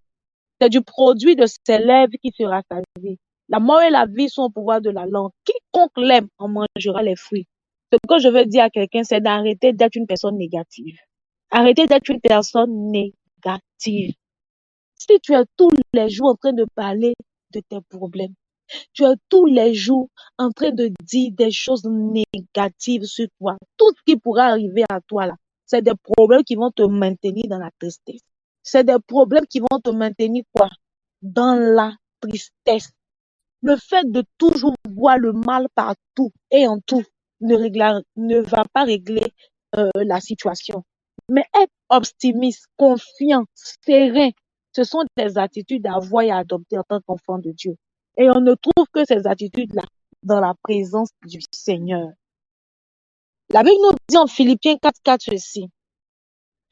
C'est du produit de ses lèvres qui se rassasie. La mort et la vie sont au pouvoir de la langue. Quiconque l'aime en mangera les fruits. Ce que je veux dire à quelqu'un, c'est d'arrêter d'être une personne négative. Arrêtez d'être une personne négative. Si tu es tous les jours en train de parler de tes problèmes, tu es tous les jours en train de dire des choses négatives sur toi. Tout ce qui pourra arriver à toi là, c'est des problèmes qui vont te maintenir dans la tristesse. C'est des problèmes qui vont te maintenir quoi? Dans la tristesse. Le fait de toujours voir le mal partout et en tout ne va pas régler la situation. Mais être optimiste, confiant, serein, ce sont des attitudes à avoir et à adopter en tant qu'enfant de Dieu. Et on ne trouve que ces attitudes-là dans la présence du Seigneur. La Bible nous dit en Philippiens 4.4 ceci.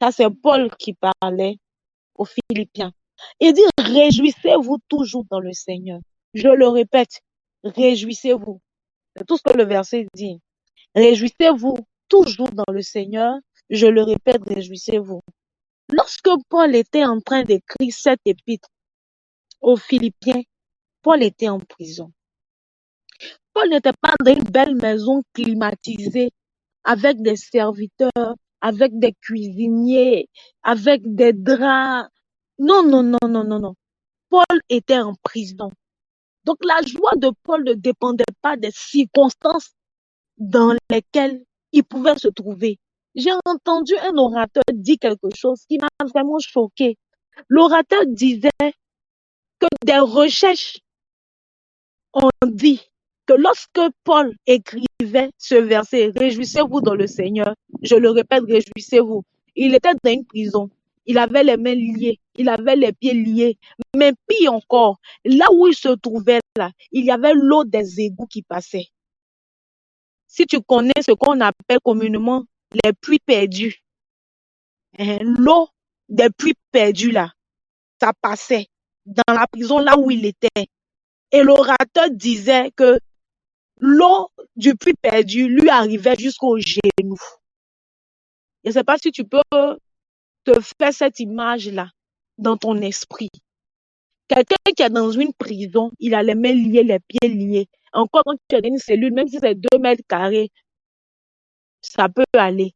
Ça, c'est Paul qui parlait aux Philippiens. Il dit, réjouissez-vous toujours dans le Seigneur. Je le répète, réjouissez-vous. C'est tout ce que le verset dit. Réjouissez-vous toujours dans le Seigneur. Je le répète, réjouissez-vous. Lorsque Paul était en train d'écrire cette épître aux Philippiens, Paul était en prison. Paul n'était pas dans une belle maison climatisée avec des serviteurs, avec des cuisiniers, avec des draps. Non, non, non, non, non, non. Paul était en prison. Donc la joie de Paul ne dépendait pas des circonstances dans lesquelles il pouvait se trouver. J'ai entendu un orateur dire quelque chose qui m'a vraiment choqué. L'orateur disait que des recherches ont dit que lorsque Paul écrivait ce verset, réjouissez-vous dans le Seigneur, je le répète, réjouissez-vous. Il était dans une prison. Il avait les mains liées, il avait les pieds liés. Mais pire encore, là où il se trouvait là, il y avait l'eau des égouts qui passait. Si tu connais ce qu'on appelle communément les puits perdus, l'eau des puits perdus là, ça passait dans la prison là où il était. Et l'orateur disait que l'eau du puits perdu lui arrivait jusqu'aux genoux. Je ne sais pas si tu peux te faire cette image-là dans ton esprit. Quelqu'un qui est dans une prison, il a les mains liées, les pieds liés. Encore quand tu es dans une cellule, même si c'est 2 mètres carrés, ça peut aller.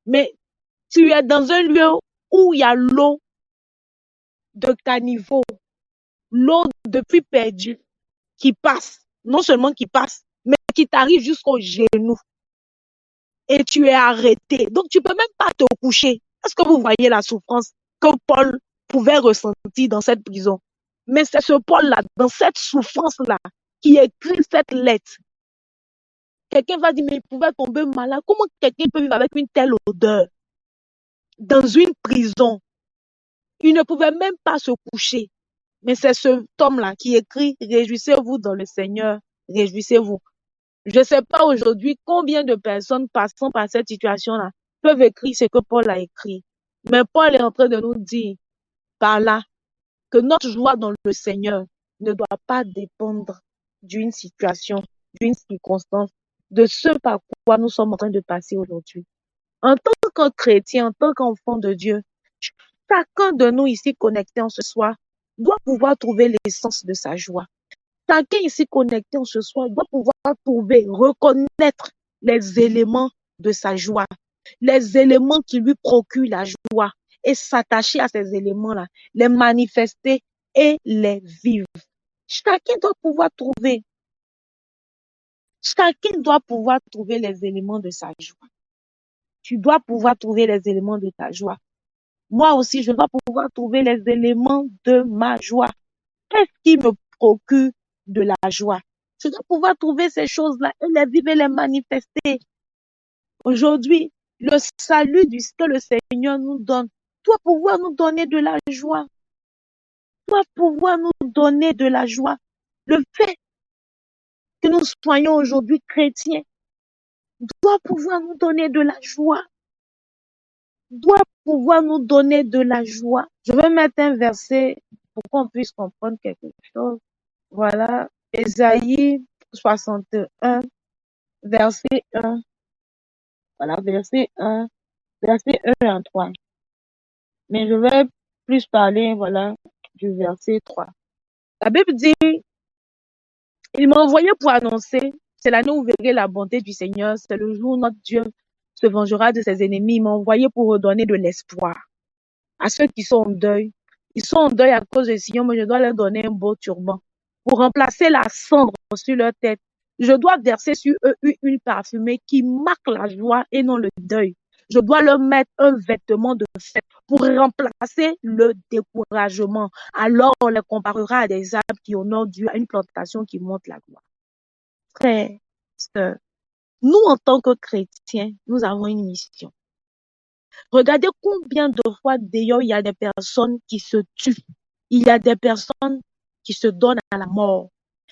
Mais tu es dans un lieu où il y a l'eau de caniveau, l'eau de puits perdu qui passe. Non seulement qui passe, mais qui t'arrive jusqu'aux genoux. Et tu es arrêté. Donc, tu ne peux même pas te coucher. Est-ce que vous voyez la souffrance que Paul pouvait ressentir dans cette prison? Mais c'est ce Paul-là, dans cette souffrance-là, qui écrit cette lettre. Quelqu'un va dire, mais il pouvait tomber malade. Comment quelqu'un peut vivre avec une telle odeur dans une prison? Il ne pouvait même pas se coucher. Mais c'est ce homme-là qui écrit, réjouissez-vous dans le Seigneur, réjouissez-vous. Je ne sais pas aujourd'hui combien de personnes passant par cette situation-là peuvent écrire ce que Paul a écrit. Mais Paul est en train de nous dire par là que notre joie dans le Seigneur ne doit pas dépendre d'une situation, d'une circonstance, de ce par quoi nous sommes en train de passer aujourd'hui. En tant que chrétien, en tant qu'enfant de Dieu, chacun de nous ici connectés en ce soir doit pouvoir trouver l'essence de sa joie. Chacun ici connecté en ce soir doit pouvoir trouver, reconnaître les éléments de sa joie, les éléments qui lui procurent la joie et s'attacher à ces éléments-là, les manifester et les vivre. Chacun doit pouvoir trouver les éléments de sa joie. Tu dois pouvoir trouver les éléments de ta joie. Moi aussi, je dois pouvoir trouver les éléments de ma joie. Qu'est-ce qui me procure de la joie? Je dois pouvoir trouver ces choses-là et les vivre et les manifester. Aujourd'hui, le salut que le Seigneur nous donne doit pouvoir nous donner de la joie. Doit pouvoir nous donner de la joie. Le fait que nous soyons aujourd'hui chrétiens doit pouvoir nous donner de la joie. Doit pouvoir nous donner de la joie. Je vais mettre un verset pour qu'on puisse comprendre quelque chose. Voilà, Ésaïe 61, verset 1. Voilà, verset 1 à 3. Mais je vais plus parler, voilà, du verset 3. La Bible dit, il m'a envoyé pour annoncer, c'est l'année où vous verrez la bonté du Seigneur, c'est le jour où notre Dieu se vengera de ses ennemis. Il m'a envoyé pour redonner de l'espoir à ceux qui sont en deuil. Ils sont en deuil à cause de Sion, mais je dois leur donner un beau turban pour remplacer la cendre sur leur tête. Je dois verser sur eux une parfumée qui marque la joie et non le deuil. Je dois leur mettre un vêtement de fête pour remplacer le découragement. Alors on les comparera à des arbres qui honorent Dieu, à une plantation qui monte la gloire. Frères, sœurs, nous en tant que chrétiens, nous avons une mission. Regardez combien de fois d'ailleurs il y a des personnes qui se tuent. Il y a des personnes qui se donnent à la mort.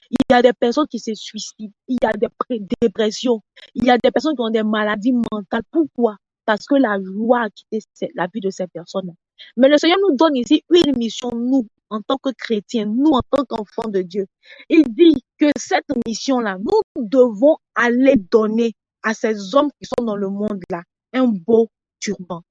Il y a des personnes qui se suicident. Il y a des dépressions. Il y a des personnes qui ont des maladies mentales. Pourquoi? Parce que la joie a quitté la vie de ces personnes. Mais le Seigneur nous donne ici une mission, nous, en tant que chrétiens, nous, en tant qu'enfants de Dieu. Il dit que cette mission-là, nous devons aller donner à ces hommes qui sont dans le monde-là un beau turban.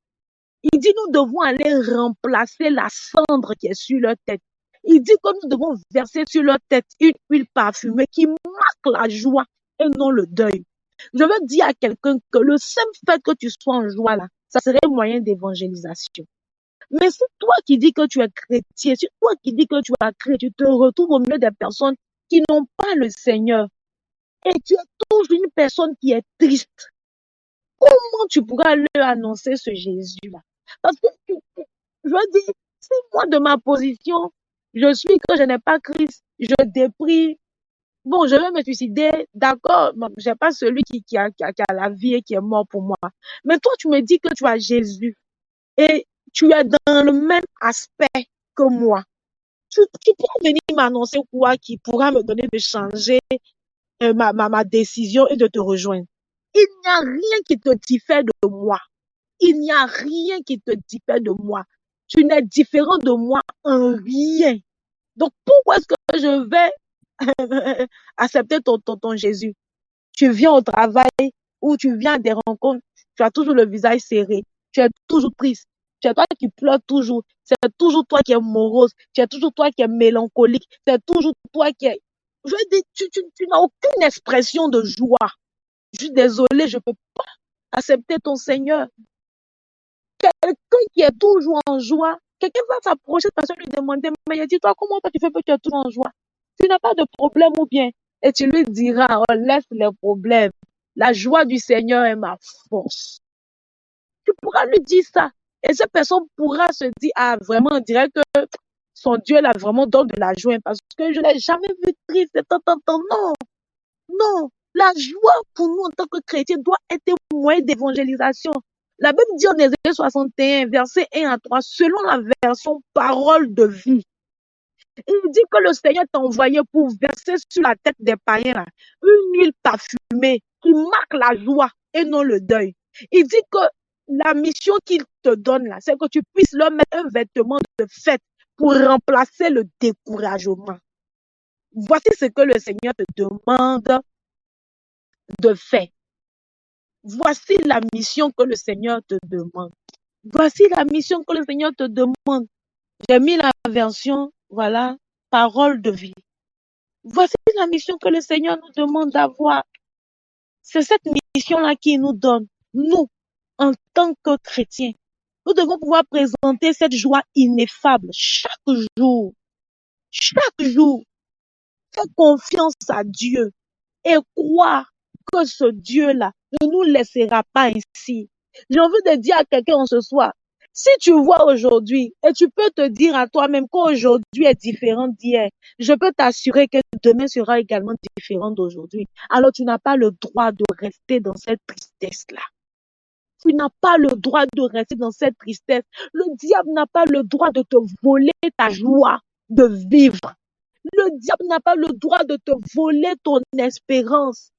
Il dit nous devons aller remplacer la cendre qui est sur leur tête. Il dit que nous devons verser sur leur tête une huile parfumée qui marque la joie et non le deuil. Je veux dire à quelqu'un que le simple fait que tu sois en joie là, ça serait un moyen d'évangélisation. Mais si toi qui dis que tu es chrétien, si toi qui dis que tu es chrétien, tu te retrouves au milieu des personnes qui n'ont pas le Seigneur et tu es toujours une personne qui est triste, comment tu pourras leur annoncer ce Jésus-là? Parce que, je veux dire, si moi, de ma position, je suis que je n'ai pas Christ, je déprie, bon, je vais me suicider, d'accord, bon, je n'ai pas celui qui a la vie et qui est mort pour moi. Mais toi, tu me dis que tu as Jésus et tu es dans le même aspect que moi. Tu peux venir m'annoncer quoi qui pourra me donner de changer ma décision et de te rejoindre. Il n'y a rien qui te diffère de moi. Il n'y a rien qui te diffère de moi. Tu n'es différent de moi en rien. Donc, pourquoi est-ce que je vais accepter ton Jésus? Tu viens au travail ou tu viens à des rencontres, tu as toujours le visage serré, tu es toujours triste, tu es toi qui pleures toujours, c'est toujours toi qui es morose, tu es toujours toi qui es mélancolique, c'est toujours toi qui es... Je veux dire, tu n'as aucune expression de joie. Je suis désolée, je ne peux pas accepter ton Seigneur. Quelqu'un qui est toujours en joie, quelqu'un va s'approcher de la personne et lui demander, mais dis-toi, comment toi tu fais que tu es toujours en joie? Tu n'as pas de problème ou bien? Et tu lui diras, oh, laisse les problèmes. La joie du Seigneur est ma force. Tu pourras lui dire ça. Et cette personne pourra se dire, ah, vraiment, on dirait que son Dieu là vraiment donne de la joie parce que je ne l'ai jamais vu triste. Non, non. La joie pour nous en tant que chrétiens doit être un moyen d'évangélisation. La Bible dit en Ésaïe 61, verset 1 à 3, selon la version parole de vie. Il dit que le Seigneur t'a envoyé pour verser sur la tête des païens là, une huile parfumée qui marque la joie et non le deuil. Il dit que la mission qu'il te donne là, c'est que tu puisses leur mettre un vêtement de fête pour remplacer le découragement. Voici ce que le Seigneur te demande de faire. Voici la mission que le Seigneur te demande. Voici la mission que le Seigneur te demande. J'ai mis la version, voilà, parole de vie. Voici la mission que le Seigneur nous demande d'avoir. C'est cette mission-là qu'il nous donne. Nous, en tant que chrétiens, nous devons pouvoir présenter cette joie ineffable chaque jour. Chaque jour. Faire confiance à Dieu et croire que ce Dieu-là ne nous laissera pas ainsi. J'ai envie de dire à quelqu'un ce soir, si tu vois aujourd'hui et tu peux te dire à toi-même qu'aujourd'hui est différent d'hier, je peux t'assurer que demain sera également différent d'aujourd'hui. Alors tu n'as pas le droit de rester dans cette tristesse-là. Tu n'as pas le droit de rester dans cette tristesse. Le diable n'a pas le droit de te voler ta joie de vivre. Le diable n'a pas le droit de te voler ton espérance.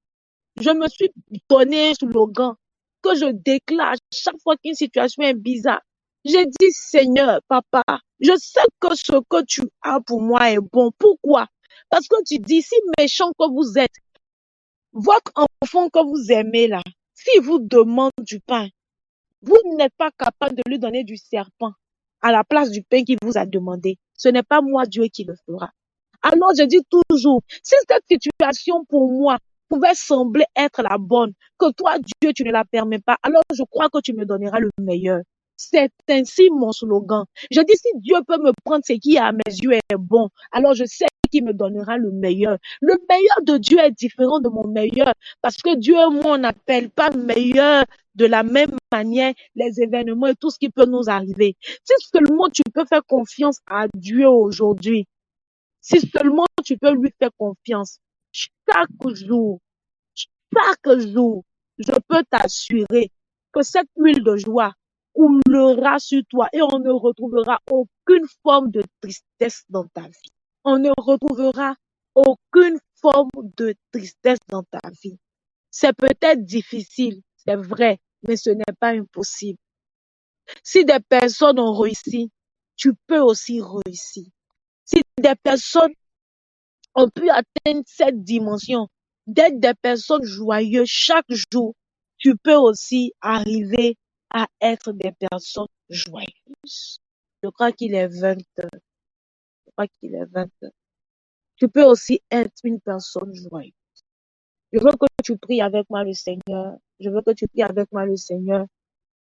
Je me suis donné un slogan que je déclare chaque fois qu'une situation est bizarre. J'ai dit, Seigneur, papa, je sais que ce que tu as pour moi est bon. Pourquoi? Parce que tu dis, si méchant que vous êtes, votre enfant que vous aimez là, s'il vous demande du pain, vous n'êtes pas capable de lui donner du serpent à la place du pain qu'il vous a demandé. Ce n'est pas moi, Dieu, qui le fera. Alors, je dis toujours, si cette situation pour moi pouvait sembler être la bonne, que toi, Dieu, tu ne la permets pas, alors je crois que tu me donneras le meilleur. C'est ainsi mon slogan. Je dis, si Dieu peut me prendre ce qui à mes yeux est bon, alors je sais qu'il me donnera le meilleur. Le meilleur de Dieu est différent de mon meilleur, parce que Dieu et moi, on n'appelle pas meilleur de la même manière les événements et tout ce qui peut nous arriver. Si seulement tu peux faire confiance à Dieu aujourd'hui, si seulement tu peux lui faire confiance, chaque jour, je peux t'assurer que cette huile de joie coulera sur toi et on ne retrouvera aucune forme de tristesse dans ta vie. On ne retrouvera aucune forme de tristesse dans ta vie. C'est peut-être difficile, c'est vrai, mais ce n'est pas impossible. Si des personnes ont réussi, tu peux aussi réussir. Si des personnes ont pu atteindre cette dimension, d'être des personnes joyeuses chaque jour, tu peux aussi arriver à être des personnes joyeuses. Je crois qu'il est 20 heures. Je crois qu'il est 20 heures. Tu peux aussi être une personne joyeuse. Je veux que tu pries avec moi le Seigneur. Je veux que tu pries avec moi le Seigneur.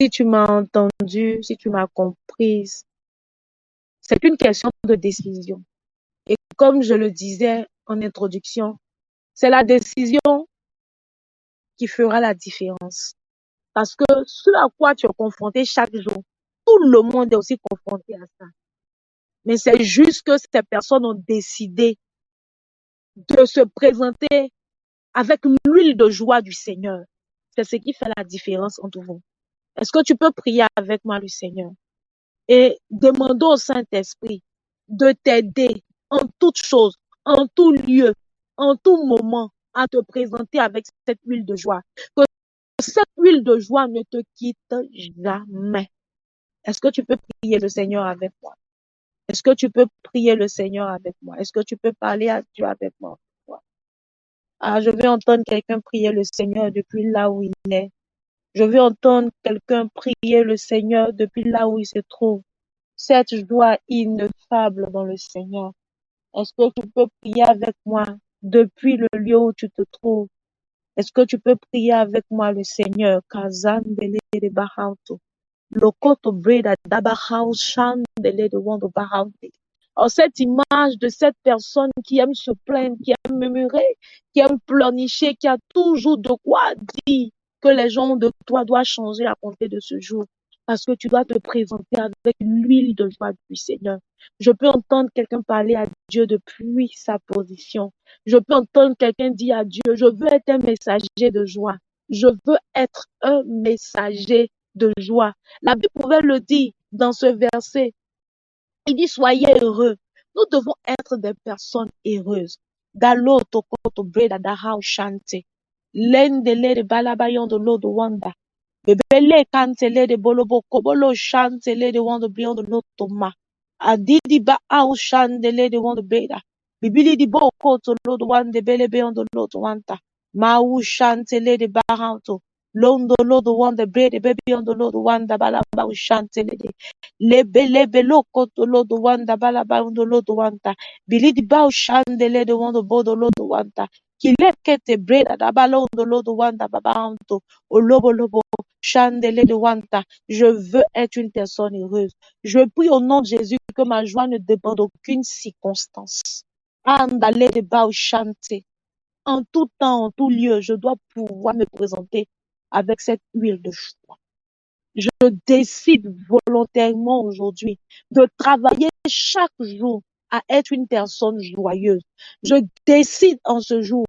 Si tu m'as entendu, si tu m'as comprise, c'est une question de décision. Et comme je le disais en introduction, c'est la décision qui fera la différence. Parce que ce à quoi tu es confronté chaque jour, tout le monde est aussi confronté à ça. Mais c'est juste que ces personnes ont décidé de se présenter avec l'huile de joie du Seigneur. C'est ce qui fait la différence entre vous. Est-ce que tu peux prier avec moi le Seigneur et demander au Saint-Esprit de t'aider en toutes choses, en tout lieu, en tout moment à te présenter avec cette huile de joie. Que cette huile de joie ne te quitte jamais. Est-ce que tu peux prier le Seigneur avec moi? Est-ce que tu peux prier le Seigneur avec moi? Est-ce que tu peux parler à Dieu avec moi? Ah, je veux entendre quelqu'un prier le Seigneur depuis là où il est. Je veux entendre quelqu'un prier le Seigneur depuis là où il se trouve. Cette joie ineffable dans le Seigneur. Est-ce que tu peux prier avec moi depuis le lieu où tu te trouves? Est-ce que tu peux prier avec moi le Seigneur? Kazandele de Bahanto. Lokoto Breda Dabahao Shandele de Wando Bahante. Oh, cette image de cette personne qui aime se plaindre, qui aime murmurer, qui aime pleurnicher, qui a toujours de quoi dire que les gens de toi doivent changer à compter de ce jour. Parce que tu dois te présenter avec l'huile de joie du Seigneur. Je peux entendre quelqu'un parler à Dieu depuis sa position. Je peux entendre quelqu'un dire à Dieu, je veux être un messager de joie. Je veux être un messager de joie. La Bible pouvait le dire dans ce verset. Il dit, soyez heureux. Nous devons être des personnes heureuses. Galo tokoto breda da hao shante. Lendele de balabayon de l'eau de Wanda. Bebele kantele de bolobo kobolo shantele de Wanda brion de l'eau toma. Adidi ba hao shandele de Wanda breda. Bibili di bo koto l'eau de Wanda bele beyon de l'eau de Wanda. Mau shantele de baranto. Londo l'eau de Wanda breda bebeyon de l'eau de Wanda balaba shantele de. Lebelebe lokoto lodo wanda balaba undo lodo wanta. Bilidi bao shandele de wando bodo lodo wanta. Kilekete breda da balondo lodo wanda babanto. Olobo lobo chandele de wanta. Je veux être une personne heureuse. Je prie au nom de Jésus que ma joie ne dépende d'aucune circonstance. Andale de bao chanter. En tout temps, en tout lieu, je dois pouvoir me présenter avec cette huile de joie. Je décide volontairement aujourd'hui de travailler chaque jour à être une personne joyeuse. Je décide en ce jour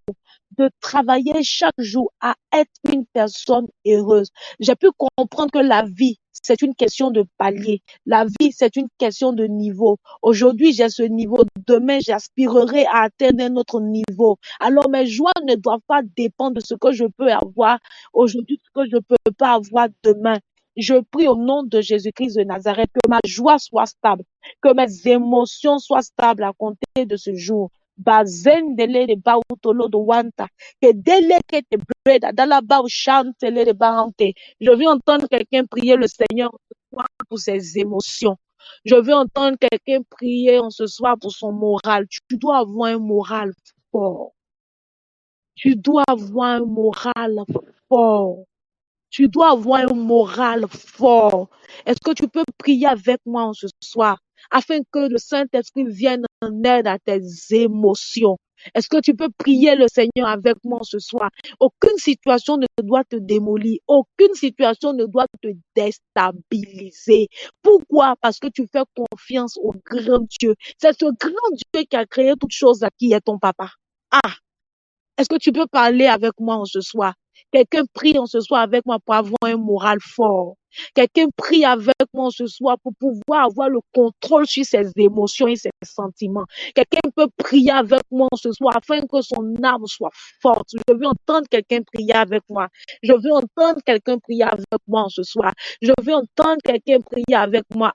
de travailler chaque jour à être une personne heureuse. J'ai pu comprendre que la vie, c'est une question de palier. La vie, c'est une question de niveau. Aujourd'hui, j'ai ce niveau. Demain, j'aspirerai à atteindre un autre niveau. Alors, mes joies ne doivent pas dépendre de ce que je peux avoir aujourd'hui, ce que je ne peux pas avoir demain. Je prie au nom de Jésus-Christ de Nazareth que ma joie soit stable, que mes émotions soient stables à compter de ce jour. Bazendele de bautolo de wanta, que dele que te breda, dala bao chantele de barante. Je veux entendre quelqu'un prier le Seigneur pour ses émotions. Je veux entendre quelqu'un prier en ce soir pour son moral. Tu dois avoir un moral fort. Tu dois avoir un moral fort. Tu dois avoir un moral fort. Est-ce que tu peux prier avec moi en ce soir afin que le Saint-Esprit vienne en aide à tes émotions? Est-ce que tu peux prier le Seigneur avec moi ce soir? Aucune situation ne doit te démolir. Aucune situation ne doit te déstabiliser. Pourquoi? Parce que tu fais confiance au grand Dieu. C'est ce grand Dieu qui a créé toutes choses à qui est ton papa. Ah! Est-ce que tu peux parler avec moi en ce soir? Quelqu'un prie en ce soir avec moi pour avoir un moral fort. Quelqu'un prie avec moi ce soir pour pouvoir avoir le contrôle sur ses émotions et ses sentiments. Quelqu'un peut prier avec moi ce soir afin que son âme soit forte. Je veux entendre quelqu'un prier avec moi. Je veux entendre quelqu'un prier avec moi ce soir. Je veux entendre quelqu'un prier avec moi.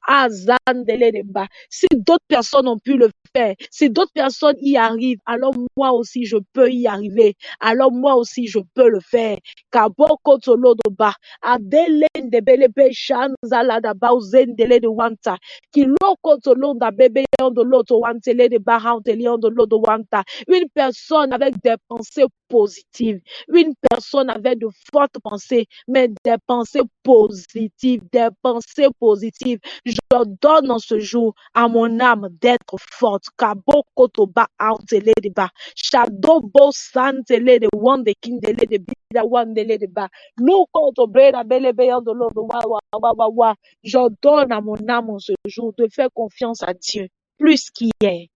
Si d'autres personnes ont pu le faire, si d'autres personnes y arrivent, alors moi aussi je peux y arriver. Alors moi aussi je peux le faire. Kaboko tolodoba, adelende belebe shanzala da bauzendele de wanta, kiloko tolonda bebe de l'autre wantele de barantelion de l'autre wanta. Une personne avec des pensées positives, une personne avec de fortes pensées, mais des pensées positives, des pensées positives. Je donne en ce jour à mon âme d'être forte. Kaboko toba antele de ba, shadow bo santele de one the king de bida one de ba. Loko to breda bele beyan de l'eau de wa. Je donne à mon âme en ce jour de faire confiance à Dieu. Plus qui est,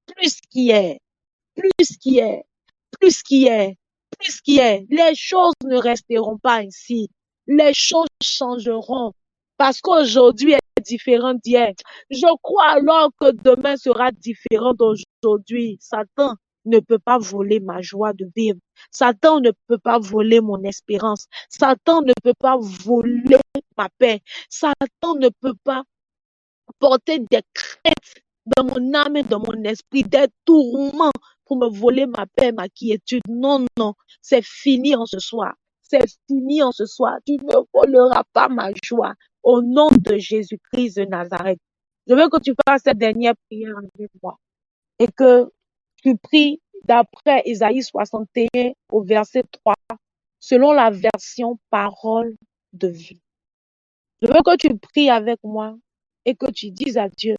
plus qui est, plus qui est, plus qui est, plus qui est. Les choses ne resteront pas ainsi. Les choses changeront. Parce qu'aujourd'hui est différent d'hier. Je crois alors que demain sera différent d'aujourd'hui. Satan ne peut pas voler ma joie de vivre. Satan ne peut pas voler mon espérance. Satan ne peut pas voler ma paix. Satan ne peut pas porter des craintes dans mon âme et dans mon esprit, des tourments pour me voler ma paix, ma quiétude. Non, non, c'est fini en ce soir. C'est fini en ce soir. Tu ne voleras pas ma joie au nom de Jésus-Christ de Nazareth. Je veux que tu fasses cette dernière prière avec moi et que tu pries d'après Isaïe 61 au verset 3, selon la version parole de vie. Je veux que tu pries avec moi et que tu dises à Dieu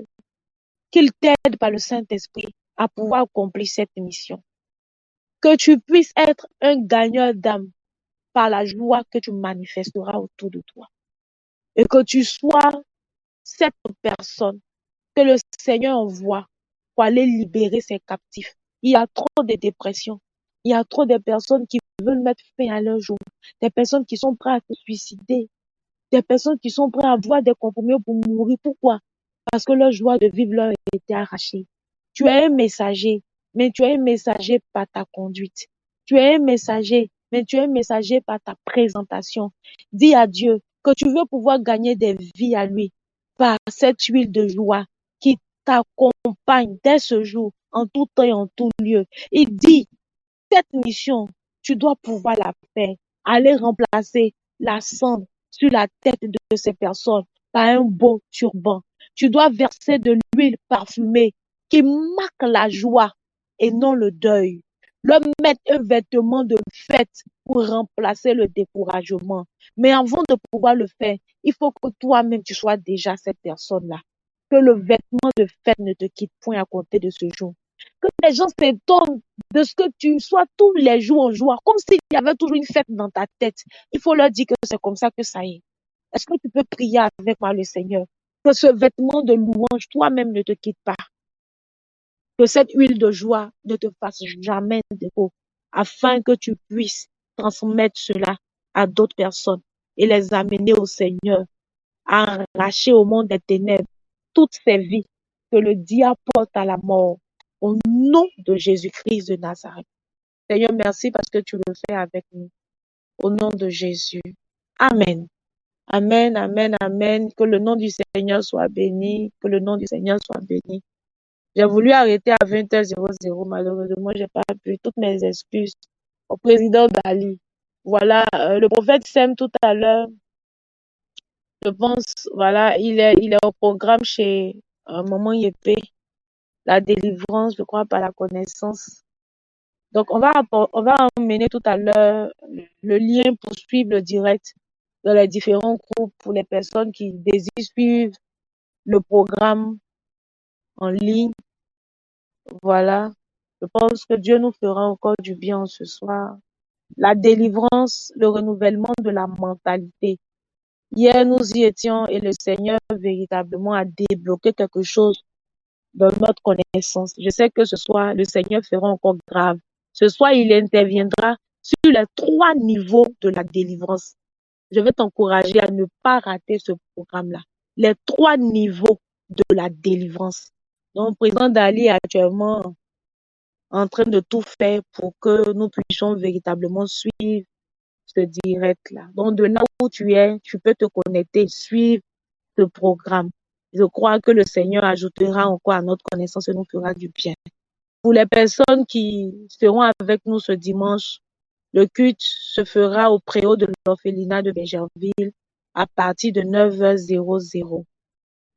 qu'il t'aide par le Saint-Esprit à pouvoir accomplir cette mission. Que tu puisses être un gagneur d'âme par la joie que tu manifesteras autour de toi. Et que tu sois cette personne que le Seigneur envoie pour aller libérer ses captifs. Il y a trop de dépression. Il y a trop de personnes qui veulent mettre fin à leur jour. Des personnes qui sont prêtes à se suicider. Des personnes qui sont prêtes à avoir des compromis pour mourir. Pourquoi? Parce que leur joie de vivre leur a été arrachée. Tu es un messager, mais tu es un messager par ta conduite. Tu es un messager, mais tu es un messager par ta présentation. Dis à Dieu que tu veux pouvoir gagner des vies à lui par cette huile de joie qui t'accompagne dès ce jour, en tout temps et en tout lieu. Il dit, cette mission, tu dois pouvoir la faire. Aller remplacer la cendre sur la tête de ces personnes par un beau turban. Tu dois verser de l'huile parfumée qui marque la joie et non le deuil. Leur mettre un vêtement de fête pour remplacer le découragement. Mais avant de pouvoir le faire, il faut que toi-même tu sois déjà cette personne-là. Que le vêtement de fête ne te quitte point à compter de ce jour. Que les gens s'étonnent de ce que tu sois tous les jours en joie, comme s'il y avait toujours une fête dans ta tête. Il faut leur dire que c'est comme ça que ça est. Est-ce que tu peux prier avec moi le Seigneur? Que ce vêtement de louange, toi-même, ne te quitte pas. Que cette huile de joie ne te fasse jamais défaut, afin que tu puisses transmettre cela à d'autres personnes et les amener au Seigneur, à arracher au monde des ténèbres toutes ces vies que le diable porte à la mort. Au nom de Jésus-Christ de Nazareth. Seigneur, merci parce que tu le fais avec nous. Au nom de Jésus. Amen. Amen, amen, amen. Que le nom du Seigneur soit béni. Que le nom du Seigneur soit béni. J'ai voulu arrêter à 20h00. Malheureusement, j'ai pas pu. Toutes mes excuses au président Dali. Voilà, le prophète Sem tout à l'heure, je pense, voilà, il est au programme chez Maman Yépé, la délivrance, je crois, par la connaissance. Donc, on va emmener tout à l'heure le lien pour suivre le direct dans les différents groupes pour les personnes qui désirent suivre le programme en ligne. Voilà. Je pense que Dieu nous fera encore du bien ce soir. La délivrance, le renouvellement de la mentalité. Hier, nous y étions et le Seigneur véritablement a débloqué quelque chose dans notre connaissance. Je sais que ce soir, le Seigneur fera encore grave. Ce soir, il interviendra sur les 3 niveaux de la délivrance. Je vais t'encourager à ne pas rater ce programme-là. Les 3 niveaux de la délivrance. Donc, le président Dali est actuellement en train de tout faire pour que nous puissions véritablement suivre ce direct-là. Donc, de là où tu es, tu peux te connecter, suivre ce programme. Je crois que le Seigneur ajoutera encore à notre connaissance et nous fera du bien. Pour les personnes qui seront avec nous ce dimanche, le culte se fera au préau de l'orphelinat de Bégerville à partir de 9h00.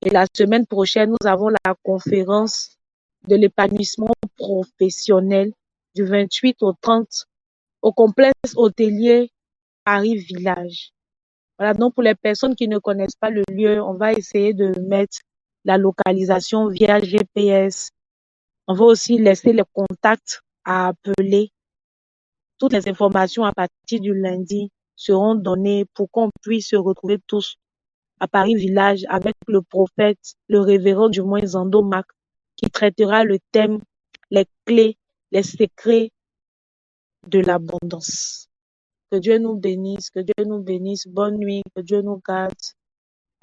Et la semaine prochaine, nous avons la conférence de l'épanouissement professionnel du 28 au 30 au complexe hôtelier Paris Village. Voilà, donc pour les personnes qui ne connaissent pas le lieu, on va essayer de mettre la localisation via GPS. On va aussi laisser les contacts à appeler. Toutes les informations à partir du lundi seront données pour qu'on puisse se retrouver tous à Paris Village avec le prophète, le révérend du moins Zando Mac, qui traitera le thème, les clés, les secrets de l'abondance. Que Dieu nous bénisse, que Dieu nous bénisse. Bonne nuit, que Dieu nous garde.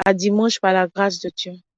À dimanche par la grâce de Dieu.